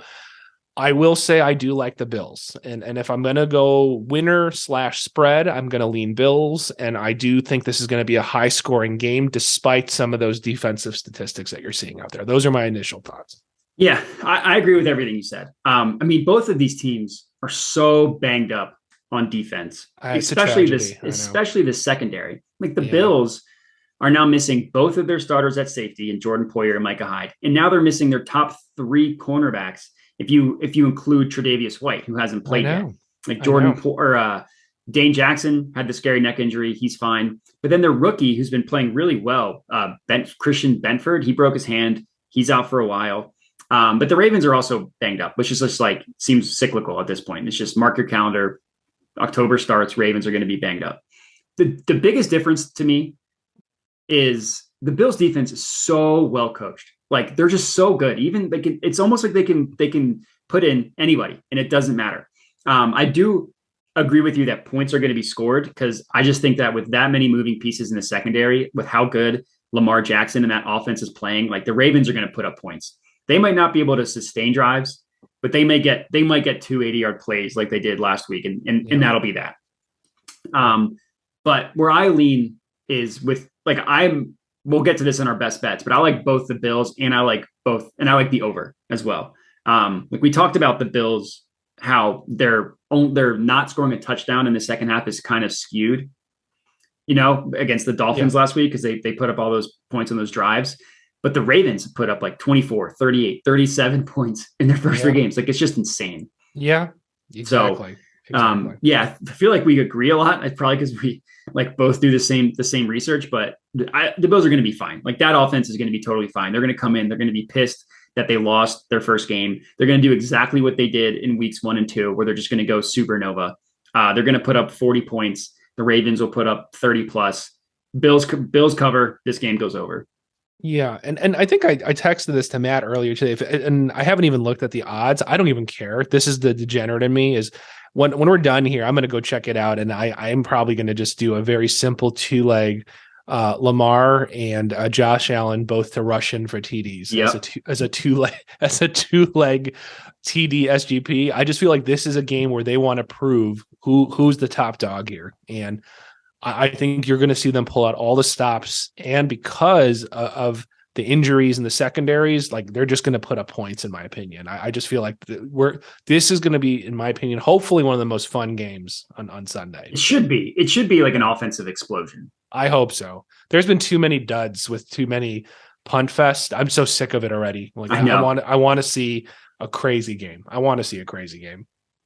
I will say I do like the Bills. And if I'm going to go winner/spread, I'm going to lean Bills. And I do think this is going to be a high scoring game, despite some of those defensive statistics that you're seeing out there. Those are my initial thoughts. Yeah, I agree with everything you said. I mean, both of these teams are so banged up on defense, especially the secondary. Like the Bills are now missing both of their starters at safety in Jordan Poyer and Micah Hyde. And now they're missing their top three cornerbacks. If you include Tre'Davious White, who hasn't played yet, like Dane Jackson had the scary neck injury. He's fine. But then their rookie, who's been playing really well, Christian Benford, he broke his hand. He's out for a while. But the Ravens are also banged up, which is just like seems cyclical at this point. It's just mark your calendar. October starts, Ravens are going to be banged up. The biggest difference to me is the Bills defense is so well coached. Like they're just so good. Even it's almost like they can put in anybody and it doesn't matter. I do agree with you that points are going to be scored because I just think that with that many moving pieces in the secondary, with how good Lamar Jackson and that offense is playing, like the Ravens are going to put up points. They might not be able to sustain drives, but they might get 2 80-yard plays like they did last week, and that'll be that. Like where I lean is with we'll get to this in our best bets, but I like both the Bills and I like the over as well. Like we talked about the Bills, how they're not scoring a touchdown in the second half is kind of skewed, against the Dolphins last week because they put up all those points on those drives. But the Ravens put up like 24, 38, 37 points in their first 3 games. Like it's just insane. Yeah, exactly. So, I feel like we agree a lot. It's probably because we both do the same research, but the Bills are going to be fine. Like that offense is going to be totally fine. They're going to come in. They're going to be pissed that they lost their first game. They're going to do exactly what they did in weeks 1 and 2, where they're just going to go supernova. They're going to put up 40 points. The Ravens will put up 30 plus. Bills cover. This game goes over. Yeah. And I think I texted this to Matt earlier today, and I haven't even looked at the odds. I don't even care. This is the degenerate in me is when we're done here, I'm going to go check it out. And I'm probably going to just do a very simple 2-leg Lamar and Josh Allen, both to rush in for TDs as a 2-leg TD SGP. I just feel like this is a game where they want to prove who's the top dog here. And I think you're going to see them pull out all the stops, and because of the injuries and the secondaries, like they're just going to put up points, in my opinion. I just feel like this is going to be, in my opinion, hopefully one of the most fun games on Sunday. It should be like an offensive explosion. I hope so. There's been too many duds with too many punt fest. I'm so sick of it already. Like I want to see a crazy game.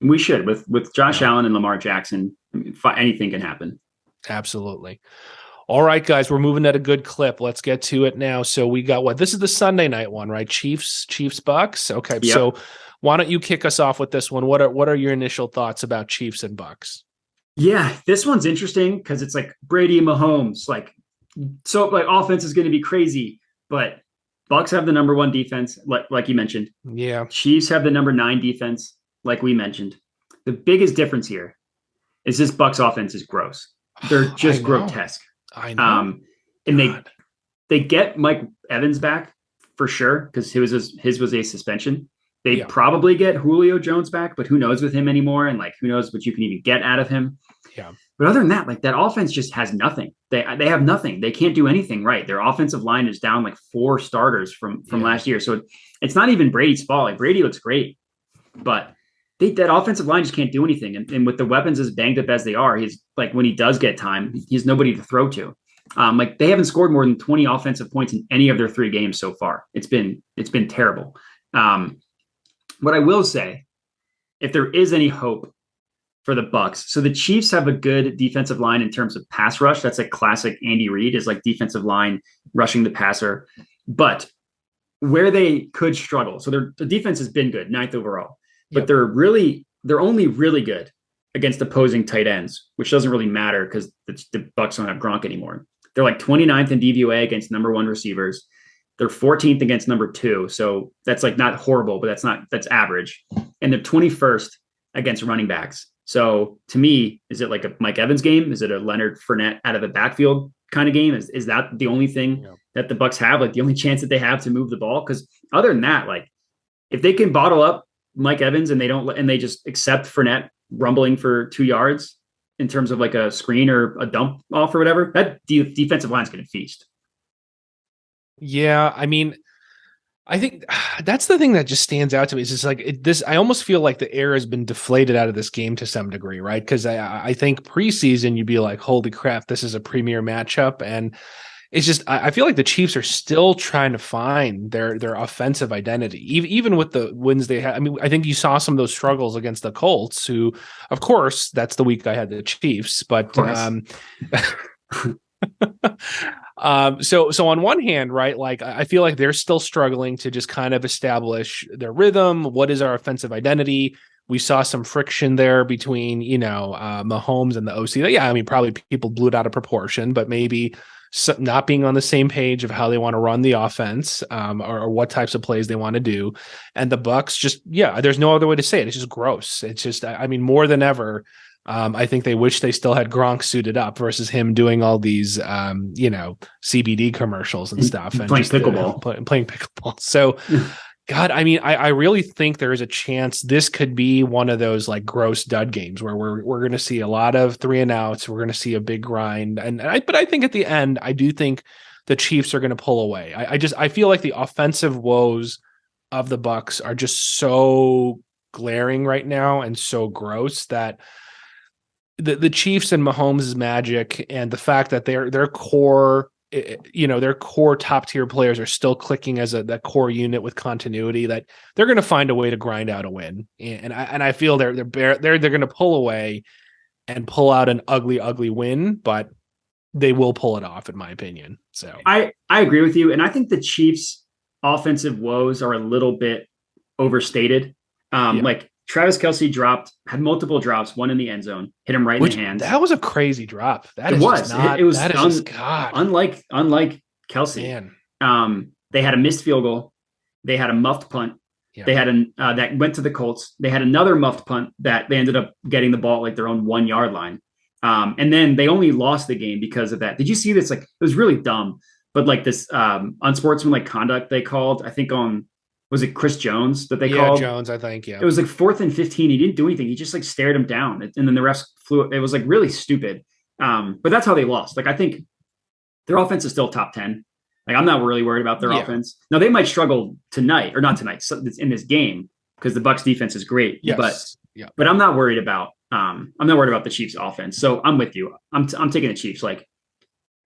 We should with Josh Allen and Lamar Jackson. Anything can happen. Absolutely. All right, guys, we're moving at a good clip. Let's get to it now. So we got this is the Sunday night one, right? Chiefs Bucks. Okay. Yep. So why don't you kick us off with this one? What are your initial thoughts about Chiefs and Bucks? Yeah, this one's interesting because it's like Brady and Mahomes, like So like offense is going to be crazy, but Bucks have the number 1 defense, like you mentioned. Yeah. Chiefs have the number 9 defense, like we mentioned. The biggest difference here is this Bucks offense is gross. They're just grotesque. I know. And they get Mike Evans back for sure because his was a suspension. They probably get Julio Jones back, but who knows with him anymore? And like who knows what you can even get out of him? Yeah. But other than that, like that offense just has nothing. They have nothing. They can't do anything right. Their offensive line is down like 4 starters from last year. So it's not even Brady's fault. Like Brady looks great, but that offensive line just can't do anything. And with the weapons as banged up as they are, he's like when he does get time, he's nobody to throw to. Like they haven't scored more than 20 offensive points in any of their 3 games so far. It's been terrible. What I will say, if there is any hope for the Bucks, so the Chiefs have a good defensive line in terms of pass rush. That's a classic Andy Reid is like defensive line rushing the passer. But where they could struggle, so the defense has been good, 9th overall, but they're only really good against opposing tight ends, which doesn't really matter because the Bucks don't have Gronk anymore. They're like 29th in DVOA against number 1 receivers. They're 14th against number 2. So that's like not horrible, but that's average. And they're 21st against running backs. So to me, is it like a Mike Evans game? Is it a Leonard Fournette out of the backfield kind of game? Is that the only thing that the Bucks have, like the only chance that they have to move the ball? Because other than that, like if they can bottle up Mike Evans and they just accept Fournette rumbling for 2 yards in terms of like a screen or a dump off or whatever, that defensive line's going to feast. Yeah, I mean, I think that's the thing that just stands out to me. Is just like I almost feel like the air has been deflated out of this game to some degree, right? Because I think preseason you'd be like, holy crap, this is a premier matchup. And it's just, I feel like the Chiefs are still trying to find their offensive identity, even with the wins they had. I mean, I think you saw some of those struggles against the Colts, who, of course, that's the week I had the Chiefs, but so on one hand, right, like I feel like they're still struggling to just kind of establish their rhythm. What is our offensive identity? We saw some friction there between, Mahomes and the OC. Yeah, I mean, probably people blew it out of proportion, but maybe not being on the same page of how they want to run the offense, or what types of plays they want to do. And the Bucks just, there's no other way to say it. It's just gross. It's just, I mean, more than ever, I think they wish they still had Gronk suited up versus him doing all these, CBD commercials and stuff and playing pickleball. Playing pickleball. So, God, I mean, I really think there is a chance this could be one of those like gross dud games where we're going to see a lot of 3 and outs. We're going to see a big grind, but I think at the end, I do think the Chiefs are going to pull away. I feel like the offensive woes of the Bucks are just so glaring right now and so gross that the Chiefs and Mahomes' magic and the fact that their core, their core top tier players are still clicking as that core unit with continuity, that they're going to find a way to grind out a win. And I feel they're going to pull away and pull out an ugly win, but they will pull it off, in my opinion. So I agree with you. And I think the Chiefs offensive woes are a little bit overstated. Like Travis Kelce had multiple drops, one in the end zone, hit him right in the hands. That was a crazy drop. It was unlike Kelce. Man. They had a missed field goal. They had a muffed punt. Yeah. They had that went to the Colts. They had another muffed punt that they ended up getting the ball at like their own 1 yard line. And then they only lost the game because of that. Did you see this? Like, it was really dumb, but like this unsportsmanlike conduct they called, I think was it Chris Jones that they called? Yeah, Jones, I think, yeah. It was like 4th and 15. He didn't do anything. He just like stared him down. And then the refs flew. It was like really stupid. But that's how they lost. Like, I think their offense is still top 10. Like, I'm not really worried about their offense. Now, they might struggle tonight, or not tonight, so it's in this game, because the Bucs defense is great. Yes. But I'm not worried about the Chiefs offense. So I'm with you. I'm taking the Chiefs. Like,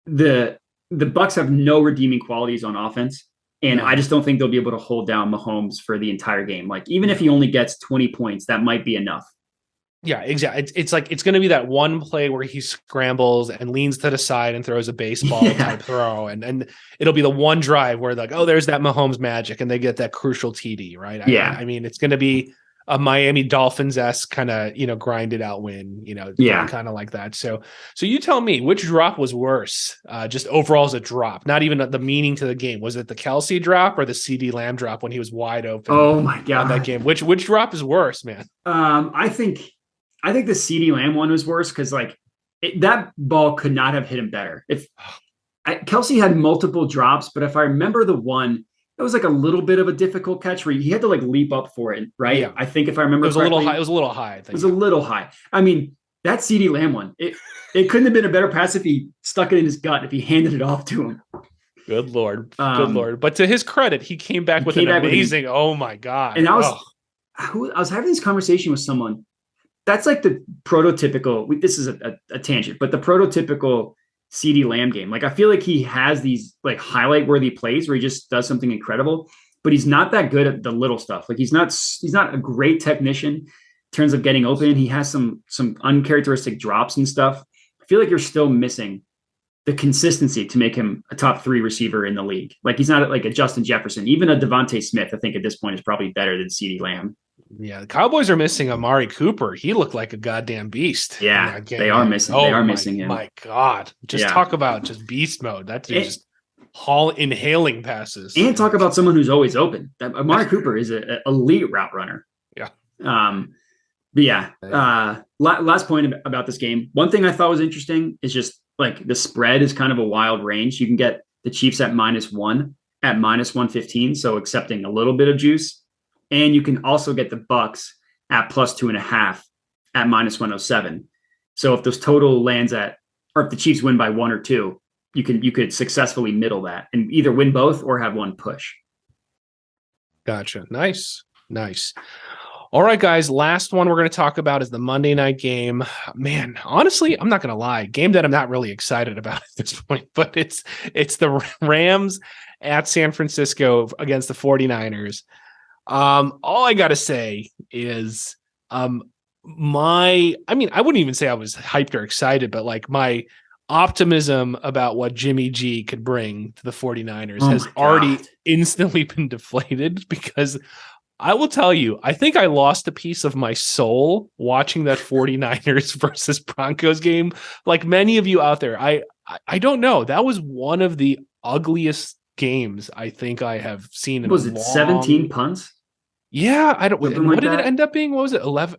the Bucs have no redeeming qualities on offense. And I just don't think they'll be able to hold down Mahomes for the entire game. Like, even if he only gets 20 points, that might be enough. Yeah, exactly. It's like, it's going to be that one play where he scrambles and leans to the side and throws a baseball type throw. And it'll be the one drive where like, oh, there's that Mahomes magic, and they get that crucial TD, right? I mean, it's going to be a Miami Dolphins-esque kind of, grinded out win, kind of like that. So you tell me, which drop was worse? Just overall as a drop, not even the meaning to the game. Was it the Kelsey drop or the CD Lamb drop when he was wide open? Oh my God. On that game. Which drop is worse, man? I think the CD Lamb one was worse because that ball could not have hit him better. Kelsey had multiple drops, but if I remember the one, it was like a little bit of a difficult catch where he had to leap up for it, right? Yeah. I think if I remember, it was correctly, a little high. It was a little high. I think. It was a little high. I mean, that CD Lamb one, it couldn't have been a better pass if he stuck it in his gut, if he handed it off to him. Good Lord. Good Lord. But to his credit, he came back with an amazing, oh my God. And I was having this conversation with someone. That's like the prototypical, this is a tangent, but the prototypical CD Lamb game. I feel like he has these highlight worthy plays where he just does something incredible, but he's not that good at the little stuff. He's not a great technician in terms of getting open. He has some uncharacteristic drops and stuff. I feel like you're still missing the consistency to make him a top 3 receiver in the league. He's not like a Justin Jefferson, even a Devontae Smith. I think at this point is probably better than CD Lamb. Yeah, the Cowboys are missing Amari Cooper. He looked like a goddamn beast. Yeah, they are missing. They are missing him. My God, talk about just beast mode. That dude's just inhaling passes. And talk about someone who's always open. Amari Cooper is an elite route runner. Yeah. But yeah. Last point about this game. One thing I thought was interesting is just the spread is kind of a wild range. You can get the Chiefs at -1 at -115, so accepting a little bit of juice. And you can also get the Bucs at +2.5 at -107. So if those total lands or if the Chiefs win by 1 or 2, you could successfully middle that and either win both or have one push. Gotcha. Nice. All right, guys. Last one we're going to talk about is the Monday night game. Man, honestly, I'm not going to lie. Game that I'm not really excited about at this point, but it's the Rams at San Francisco against the 49ers. All I got to say is, I wouldn't even say I was hyped or excited, but my optimism about what Jimmy G could bring to the 49ers has already instantly been deflated because I will tell you, I think I lost a piece of my soul watching that 49ers versus Broncos game. Like many of you out there, I don't know. That was one of the ugliest games I think I have seen. Was it 17 punts? Yeah, I don't. What did it end up being? What was it? 11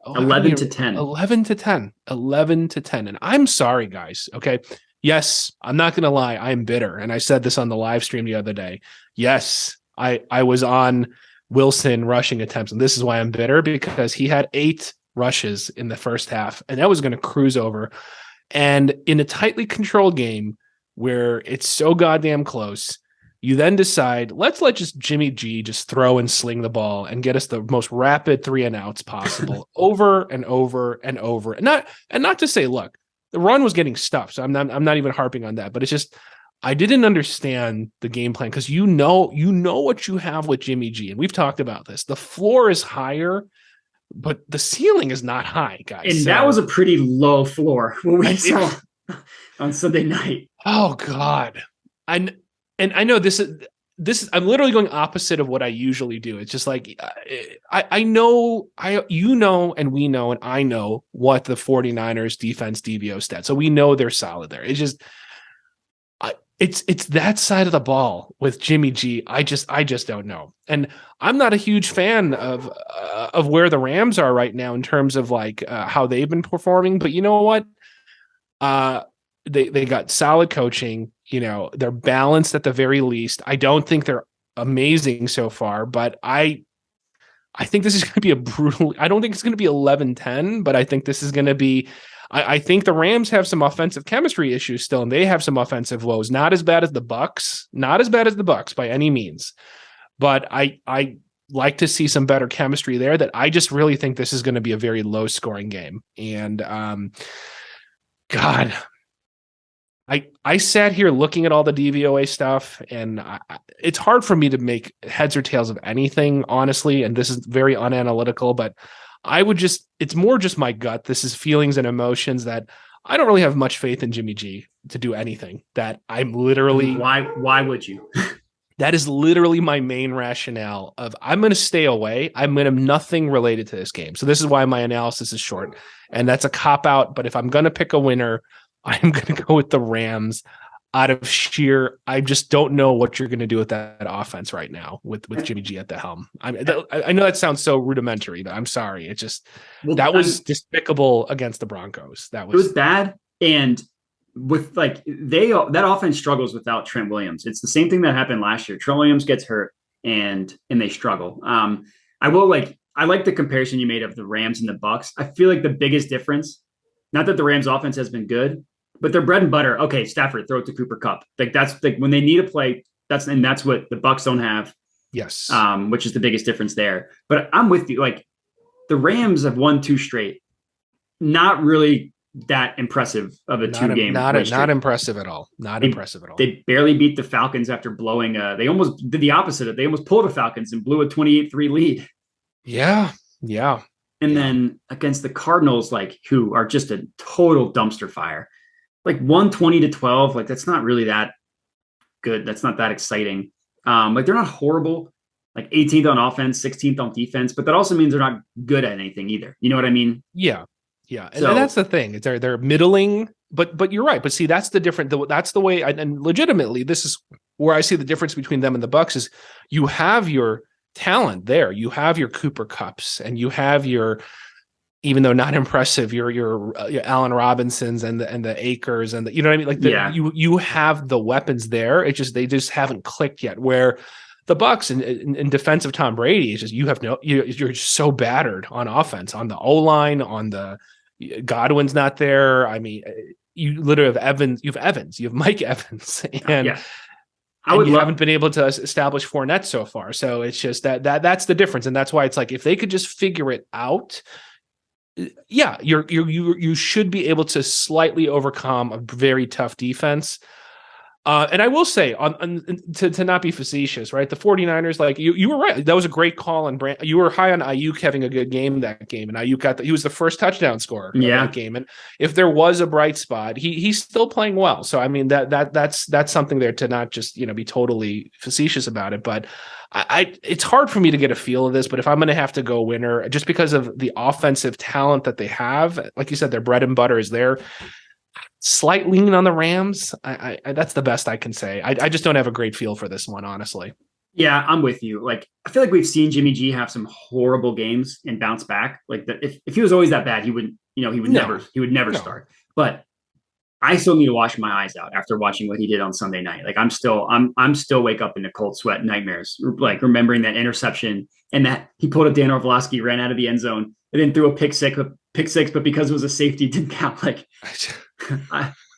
to 10. 11 to 10. 11 to 10. And I'm sorry, guys. Okay. Yes, I'm not going to lie. I'm bitter. And I said this on the live stream the other day. Yes, I was on Wilson rushing attempts. And this is why I'm bitter, because he had 8 rushes in the first half, and that was going to cruise over. And in a tightly controlled game where it's so goddamn close, you then decide, let's let just Jimmy G just throw and sling the ball and get us the most rapid 3 and outs possible over and over and over. And not to say, look, the run was getting stuffed. So I'm not even harping on that, but it's just, I didn't understand the game plan because you know what you have with Jimmy G. And we've talked about this. The floor is higher, but the ceiling is not high, guys. And that was a pretty low floor when we saw on Sunday night. Oh God. And I know this is I'm literally going opposite of what I usually do. It's just like I know and we know and I know what the 49ers defense DVO stats. So we know they're solid there. It's just it's that side of the ball with Jimmy G. I just don't know. And I'm not a huge fan of where the Rams are right now in terms of how they've been performing, but you know what? They got solid coaching. They're balanced at the very least. I don't think they're amazing so far, but I think this is going to be a brutal. I don't think it's going to be 11-10, but I think this is going to be. I think the Rams have some offensive chemistry issues still, and they have some offensive woes. Not as bad as the Bucs. Not as bad as the Bucs by any means, but I like to see some better chemistry there. That I just really think this is going to be a very low scoring game, and God. I sat here looking at all the DVOA stuff, and it's hard for me to make heads or tails of anything, honestly, and this is very unanalytical, but it's more just my gut. This is feelings and emotions that I don't really have much faith in Jimmy G to do anything, that I'm literally... Why would you? That is literally my main rationale of I'm going to stay away. I'm going to nothing related to this game. So this is why my analysis is short, and that's a cop out. But if I'm going to pick a winner, I'm going to go with the Rams out of sheer. I just don't know what you're going to do with that offense right now with Jimmy G at the helm. I know that sounds so rudimentary, but I'm sorry. It just, that was despicable against the Broncos. It was bad. And with that offense struggles without Trent Williams. It's the same thing that happened last year. Trent Williams gets hurt and they struggle. I like the comparison you made of the Rams and the Bucs. I feel like the biggest difference, not that the Rams offense has been good, but their bread and butter. Okay, Stafford, throw it to Cooper Kupp. That's when they need a play. That's what the Bucs don't have. Yes. Which is the biggest difference there. But I'm with you. Like, the Rams have won 2 straight. Not really that impressive of a 2-game. Not impressive at all. Impressive at all. They barely beat the Falcons after blowing they almost did the opposite. They almost pulled the Falcons and blew a 28-3 lead. Yeah. And then against the Cardinals, who are just a total dumpster fire. 120-12, that's not really that good. That's not that exciting. They're not horrible. 18th on offense, 16th on defense, but that also means they're not good at anything either. You know what I mean? Yeah. And that's the thing. They're middling, but you're right. But see, that's the different. That's the way. And legitimately, this is where I see the difference between them and the Bucs is you have your talent there. You have your Cooper Kupps, and you have your, even though not impressive, your Allen Robinsons and the Akers and you know what I mean. You have the weapons there. They just haven't clicked yet. Where the Bucs in defense of Tom Brady is just you're so battered on offense, on the O-line, on the Godwin's not there. I mean, you literally have Evans. You have Mike Evans, and you haven't been able to establish Fournette so far. So it's just that's the difference, and that's why it's if they could just figure it out. Yeah, you should be able to slightly overcome a very tough defense. And I will say, to not be facetious, right? The 49ers, you were right. That was a great call. And you were high on Ayuk having a good game that game. And Ayuk he was the first touchdown scorer in that game. And if there was a bright spot, he's still playing well. So, I mean, that's something there to not just, be totally facetious about it. But it's hard for me to get a feel of this. But if I'm going to have to go winner, just because of the offensive talent that they have, like you said, their bread and butter is there. Slight lean on the Rams. I that's the best I can say. I just don't have a great feel for this one, honestly. Yeah, I'm with you. I feel like we've seen Jimmy G have some horrible games and bounce back. If he was always that bad, he would never start. But I still need to wash my eyes out after watching what he did on Sunday night. I'm still wake up into cold sweat nightmares. Remembering that interception and that he pulled a Dan Orlovsky, ran out of the end zone, and then threw a pick six, but because it was a safety, it didn't count.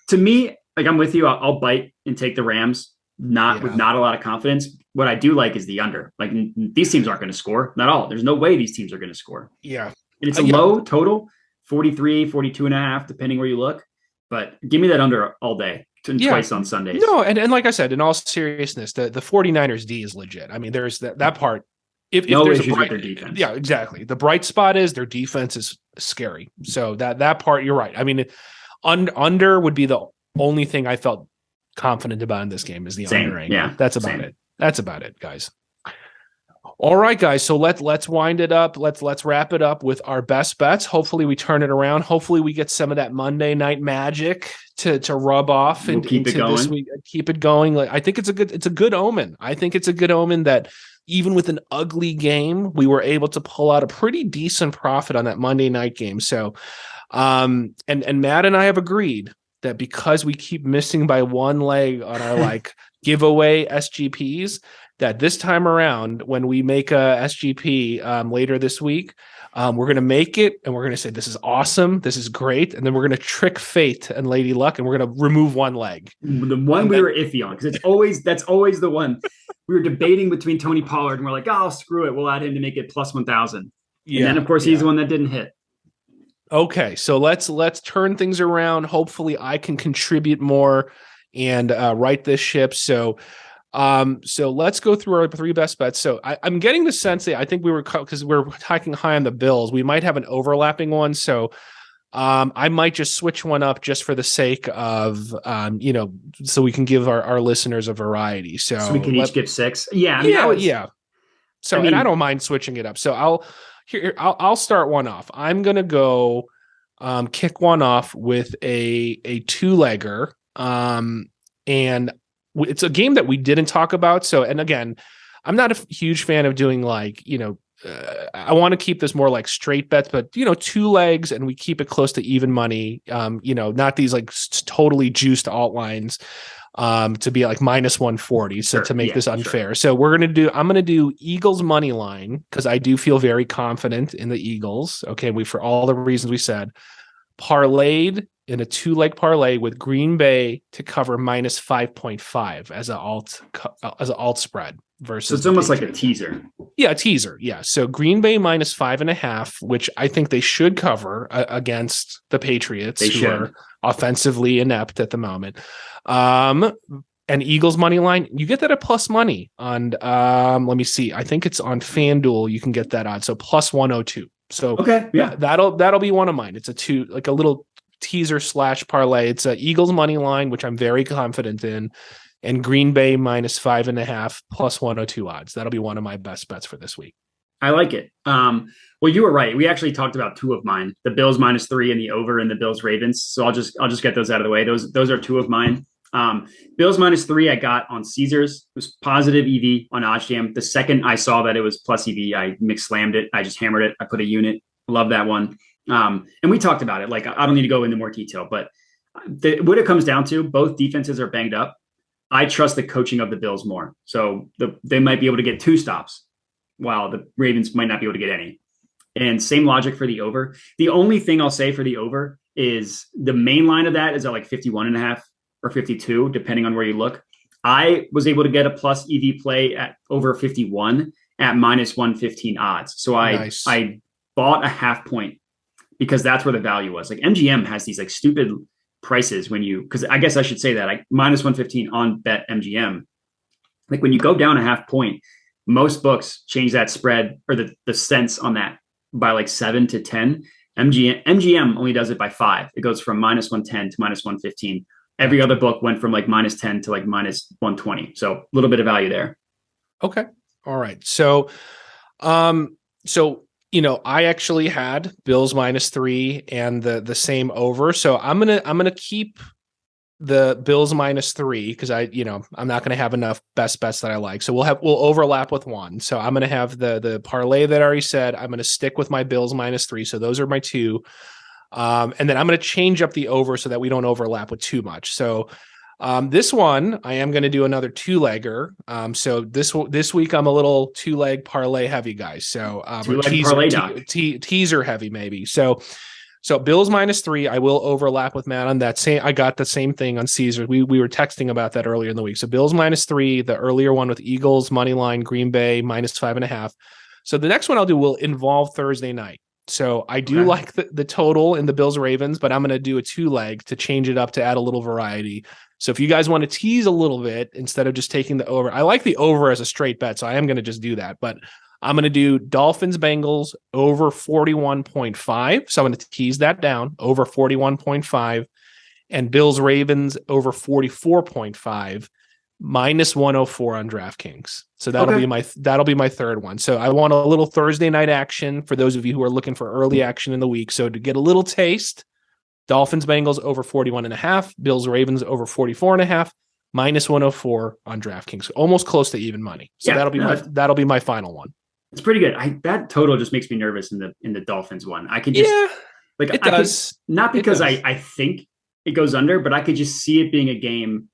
To me, I'm with you. I'll bite and take the Rams, with not a lot of confidence. What I do like is the under. These teams aren't going to score. Not all. There's no way these teams are going to score. Yeah. And it's a low total, 43, 42 and a half, depending where you look. But give me that under all day. Twice on Sundays. No, and like I said, in all seriousness, the 49ers D is legit. I mean, there's that part. If there's issues with their defense. Yeah, exactly. The bright spot is their defense is scary. So that part, you're right. I mean, under would be the only thing I felt confident about in this game is the under angle. Yeah, that's about it. That's about it, guys. All right, guys. So let's wind it up. Let's wrap it up with our best bets. Hopefully we turn it around. Hopefully we get some of that Monday night magic to rub off and keep it going. This week. Keep it going. I think it's a good omen. I think it's a good omen that even with an ugly game, we were able to pull out a pretty decent profit on that Monday night game. So, and Matt and I have agreed that because we keep missing by one leg on our giveaway SGPs, that this time around, when we make a SGP later this week, we're going to make it and we're going to say, this is awesome. This is great. And then we're going to trick fate and Lady Luck and we're going to remove one leg. The one we were iffy on, because that's always the one. We were debating between Tony Pollard and we're like, oh, screw it. We'll add him to make it plus 1,000. And then, of course, he's the one that didn't hit. Okay, so let's turn things around. Hopefully I can contribute more and right this ship. So let's go through our 3 best bets. So I'm getting the sense that I think because we're talking high on the Bills, we might have an overlapping one. So I might just switch one up just for the sake of, so we can give our listeners a variety. So we can each give 6. Yeah. Yeah. So, and I don't mind switching it up. So I'll start one off. I'm going to go kick one off with a two-legger. And it's a game that we didn't talk about. So, and again, I'm not a huge fan of doing I want to keep this more like straight bets, but 2 legs and we keep it close to even money. Not these like totally juiced alt lines to be like minus 140. So to make this unfair. So I'm going to do Eagles money line because I do feel very confident in the Eagles. Okay. For all the reasons we said, parlayed in a 2-leg parlay with Green Bay to cover minus 5.5 as an alt spread versus. So it's almost like a teaser. Yeah, a teaser. Yeah. So Green Bay minus 5.5, which I think they should cover against the Patriots, who are offensively inept at the moment. And Eagles money line, you get that at plus money on. Let me see. I think it's on FanDuel. You can get that on. So plus 102. So that'll be one of mine. It's a little teaser / parlay. It's a Eagles money line, which I'm very confident in, and Green Bay minus 5.5 plus 102 odds. That'll be one of my best bets for this week. I like it. Well, you were right. We actually talked about 2 of mine: the Bills minus 3 and the over, and the Bills Ravens. So I'll just get those out of the way. Those are 2 of mine. Bills minus 3 I got on Caesars. It was positive EV on OddsJam. The second I saw that it was plus EV, I mix slammed it. I just hammered it. I put a unit. Love that one. And we talked about it. Like, I don't need to go into more detail, but what it comes down to, both defenses are banged up. I trust the coaching of the Bills more. So they might be able to get 2 stops while the Ravens might not be able to get any. And same logic for the over. The only thing I'll say for the over is the main line of that is at like 51.5 or 52, depending on where you look. I was able to get a plus EV play at over 51 at minus 115 odds. So I bought a half point because that's where the value was. Like MGM has these like stupid prices because I guess I should say that like minus 115 on bet MGM. Like when you go down a half point, most books change that spread or the cents on that by like 7 to 10. MGM only does it by 5. It goes from minus 110 to minus 115. Every other book went from like minus 10 to like minus 120. So a little bit of value there. Okay. All right. So, I actually had Bills minus 3 and the same over. So I'm gonna keep the Bills minus 3 because I'm not gonna have enough best bets that I like. So we'll overlap with one. So I'm gonna have the parlay that I already said. I'm gonna stick with my Bills minus 3. So those are my 2. And then I'm going to change up the over so that we don't overlap with too much. So this one, I am going to do another 2-legger. So this week I'm a little 2-leg parlay heavy, guys. So teaser heavy maybe. So Bills minus 3, I will overlap with Matt on that. I got the same thing on Caesar. We were texting about that earlier in the week. So Bills minus 3, the earlier one with Eagles money line, Green Bay minus 5.5. So the next one I'll do will involve Thursday night. So I do like the total in the Bills Ravens, but I'm going to do a 2-leg to change it up to add a little variety. So if you guys want to tease a little bit instead of just taking the over, I like the over as a straight bet, so I am going to just do that. But I'm going to do Dolphins Bengals over 41.5. So I'm going to tease that down over 41.5, and Bills Ravens over 44.5. minus 104 on DraftKings. So that'll be my third one. So I want a little Thursday night action for those of you who are looking for early action in the week. So to get a little taste, Dolphins Bengals over 41.5, Bills Ravens over 44.5, minus 104 on DraftKings. Almost close to even money. So that'll be my final one. It's pretty good. That total just makes me nervous in the Dolphins one. I could just it does. Not because I think it goes under, but I could just see it being a game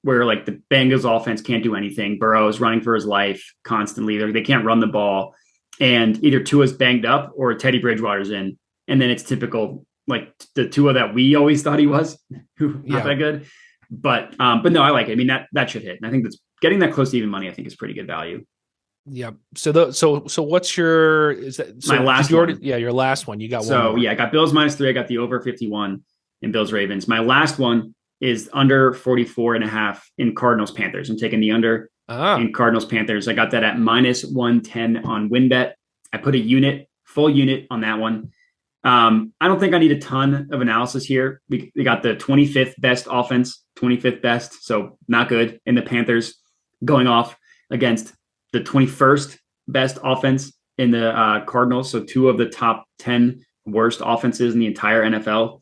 where like the Bengals offense can't do anything. Burrow is running for his life constantly. They can't run the ball, and either Tua's banged up or Teddy Bridgewater's in. And then it's typical, like the Tua that we always thought he was, who not that good. But no, I like it. I mean, that should hit. And I think that's getting that close to even money, I think is pretty good value. Yeah. So what's your, my last one? Your last one. You got one. So more. I got Bills minus 3. I got the over 51 in Bills Ravens. My last one is under 44.5 in Cardinals Panthers. I'm taking the under in Cardinals Panthers. I got that at minus 110 on WinBet. I put a full unit on that one. I don't think I need a ton of analysis here. We got the 25th best offense, 25th best, so not good. And the Panthers going off against the 21st best offense in the Cardinals. So two of the top 10 worst offenses in the entire NFL.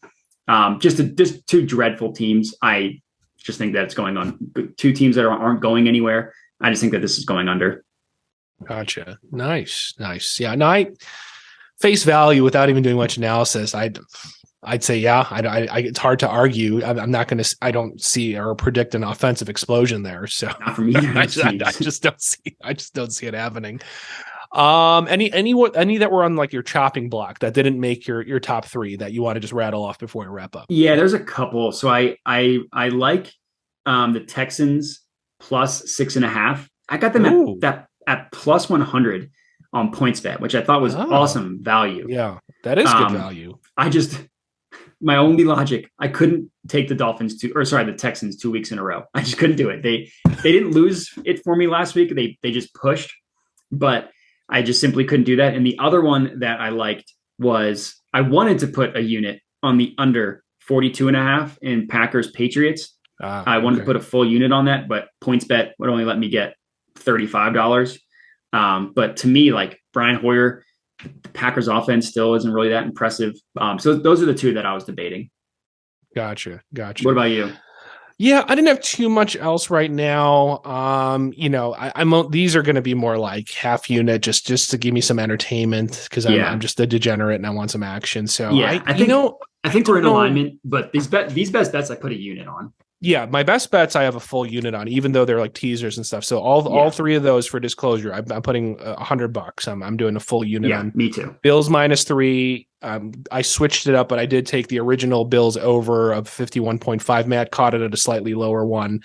Just two dreadful teams. I just think that it's going on. Two teams that aren't going anywhere. I just think that this is going under. Gotcha. Nice. Yeah. No, I face value without even doing much analysis. I'd say, yeah, it's hard to argue. I'm not going to, I don't see or predict an offensive explosion there. So not from either. I just don't see it happening. Any that were on like your chopping block that didn't make your top three that you want to just rattle off before we wrap up? Yeah, there's a couple. So I like the Texans plus 6.5. I got them at plus 100 on PointsBet, which I thought was awesome value. Yeah, that is good value. My only logic, I couldn't take the the Texans 2 weeks in a row. I just couldn't do it. They didn't lose it for me last week. They just pushed, but I just simply couldn't do that. And the other one that I liked was I wanted to put a unit on the under 42.5 in Packers Patriots. I wanted to put a full unit on that, but PointsBet would only let me get $35. But to me, like Brian Hoyer, the Packers offense still isn't really that impressive. So those are the two that I was debating. Gotcha. What about you? Yeah, I didn't have too much else right now. These are going to be more like half unit just to give me some entertainment because I'm just a degenerate and I want some action. So yeah, I think we're in alignment, but these best bets I put a unit on. Yeah, my best bets I have a full unit on, even though they're like teasers and stuff. So all three of those for disclosure, I'm putting $100. I'm doing a full unit on. Me too. Bills -3. I switched it up, but I did take the original Bills over of 51.5. Matt caught it at a slightly lower one.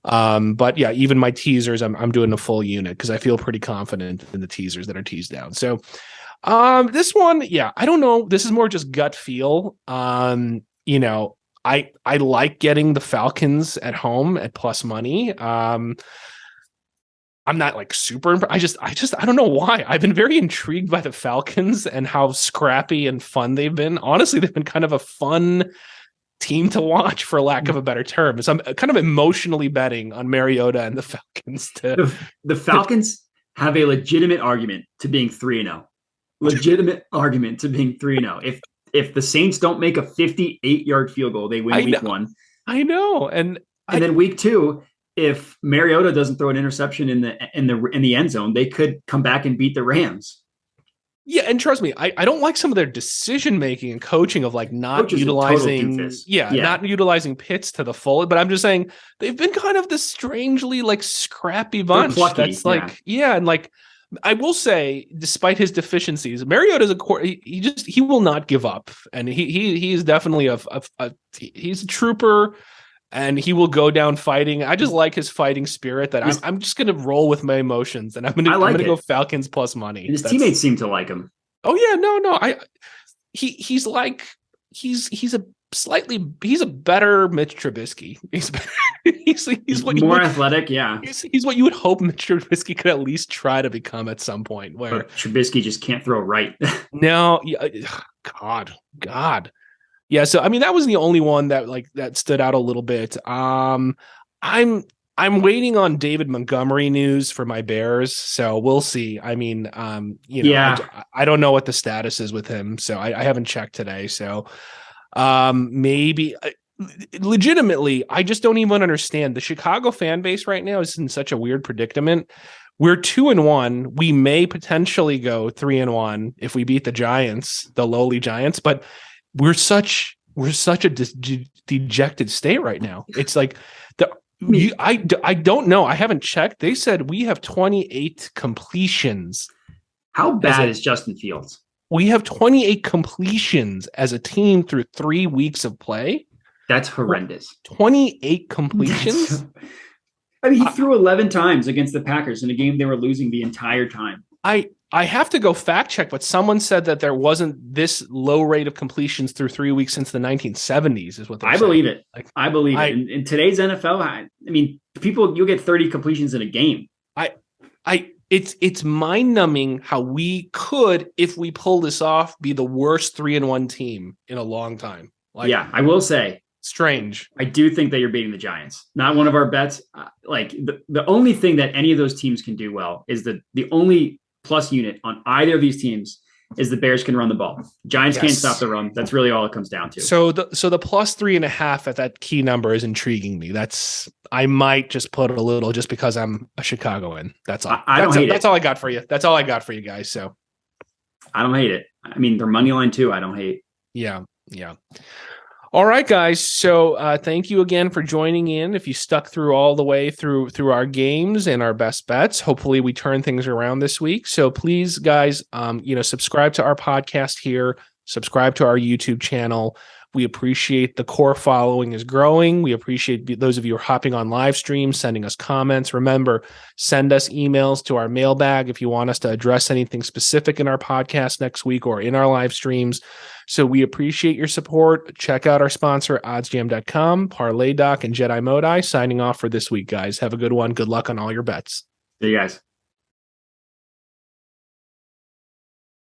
But yeah, even my teasers, I'm doing a full unit because I feel pretty confident in the teasers that are teased down. So this one, yeah, I don't know. This is more just gut feel. I like getting the Falcons at home at plus money. I'm not like super. I don't know why. I've been very intrigued by the Falcons and how scrappy and fun they've been. Honestly, they've been kind of a fun team to watch, for lack of a better term. So I'm kind of emotionally betting on Mariota and the Falcons. The Falcons have a legitimate argument to being 3-0. Legitimate argument to being 3-0. If the Saints don't make a 58-yard field goal, they win week 1. I know, and then week 2, if Mariota doesn't throw an interception in the end zone, they could come back and beat the Rams. Yeah, and trust me, I don't like some of their decision making and coaching of like not utilizing not utilizing Pitts to the full. But I'm just saying they've been kind of this strangely like scrappy bunch. Plucky, that's like and like. I will say, despite his deficiencies, Mariota's he will not give up, and he is definitely he's a trooper, and he will go down fighting. I just like his fighting spirit. That I'm just gonna roll with my emotions, and I'm gonna go Falcons plus money. And his teammates seem to like him. Oh yeah, no, he's a better Mitch Trubisky. He's more athletic. Yeah. He's what you would hope Mitch Trubisky could at least try to become at some point, where Trubisky just can't throw right. No. God. Yeah. So, I mean, that was the only one that stood out a little bit. I'm waiting on David Montgomery news for my Bears. So we'll see. I mean, I don't know what the status is with him. So I haven't checked today. So, maybe legitimately, I just don't even understand. The Chicago fan base right now is in such a weird predicament. We're 2-1. We may potentially go 3-1 if we beat the Giants, the lowly Giants, but we're such a dejected state right now. It's like I don't know. I haven't checked. They said we have 28 completions. How bad is Justin Fields? We have 28 completions as a team through 3 weeks of play. That's horrendous. 28 completions? I mean, he threw 11 times against the Packers in a game they were losing the entire time. I have to go fact check, but someone said that there wasn't this low rate of completions through 3 weeks since the 1970s is what they're saying. Believe it. I believe it. In today's NFL, I mean, you'll get 30 completions in a game. It's mind-numbing how we could, if we pull this off, be the worst 3-1 team in a long time. Like, yeah, I will say, strange. I do think that you're beating the Giants. Not one of our bets. Like the only thing that any of those teams can do well is the only plus unit on either of these teams is the Bears can run the ball. Giants can't stop the run. That's really all it comes down to. So the plus 3.5 at that key number is intriguing me. I might just put it a little just because I'm a Chicagoan. That's all. That's all I got for you. That's all I got for you guys. So I don't hate it. I mean, their money line too. I don't hate. Yeah. All right, guys. So thank you again for joining in. If you stuck through all the way through our games and our best bets, hopefully we turn things around this week. So please, guys, subscribe to our podcast here. Subscribe to our YouTube channel. We appreciate the core following is growing. We appreciate those of you who are hopping on live streams, sending us comments. Remember, send us emails to our mailbag if you want us to address anything specific in our podcast next week or in our live streams. So we appreciate your support. Check out our sponsor, OddsJam.com, ParlayDoc, and Jedi Modi. Signing off for this week, guys. Have a good one. Good luck on all your bets. See you guys.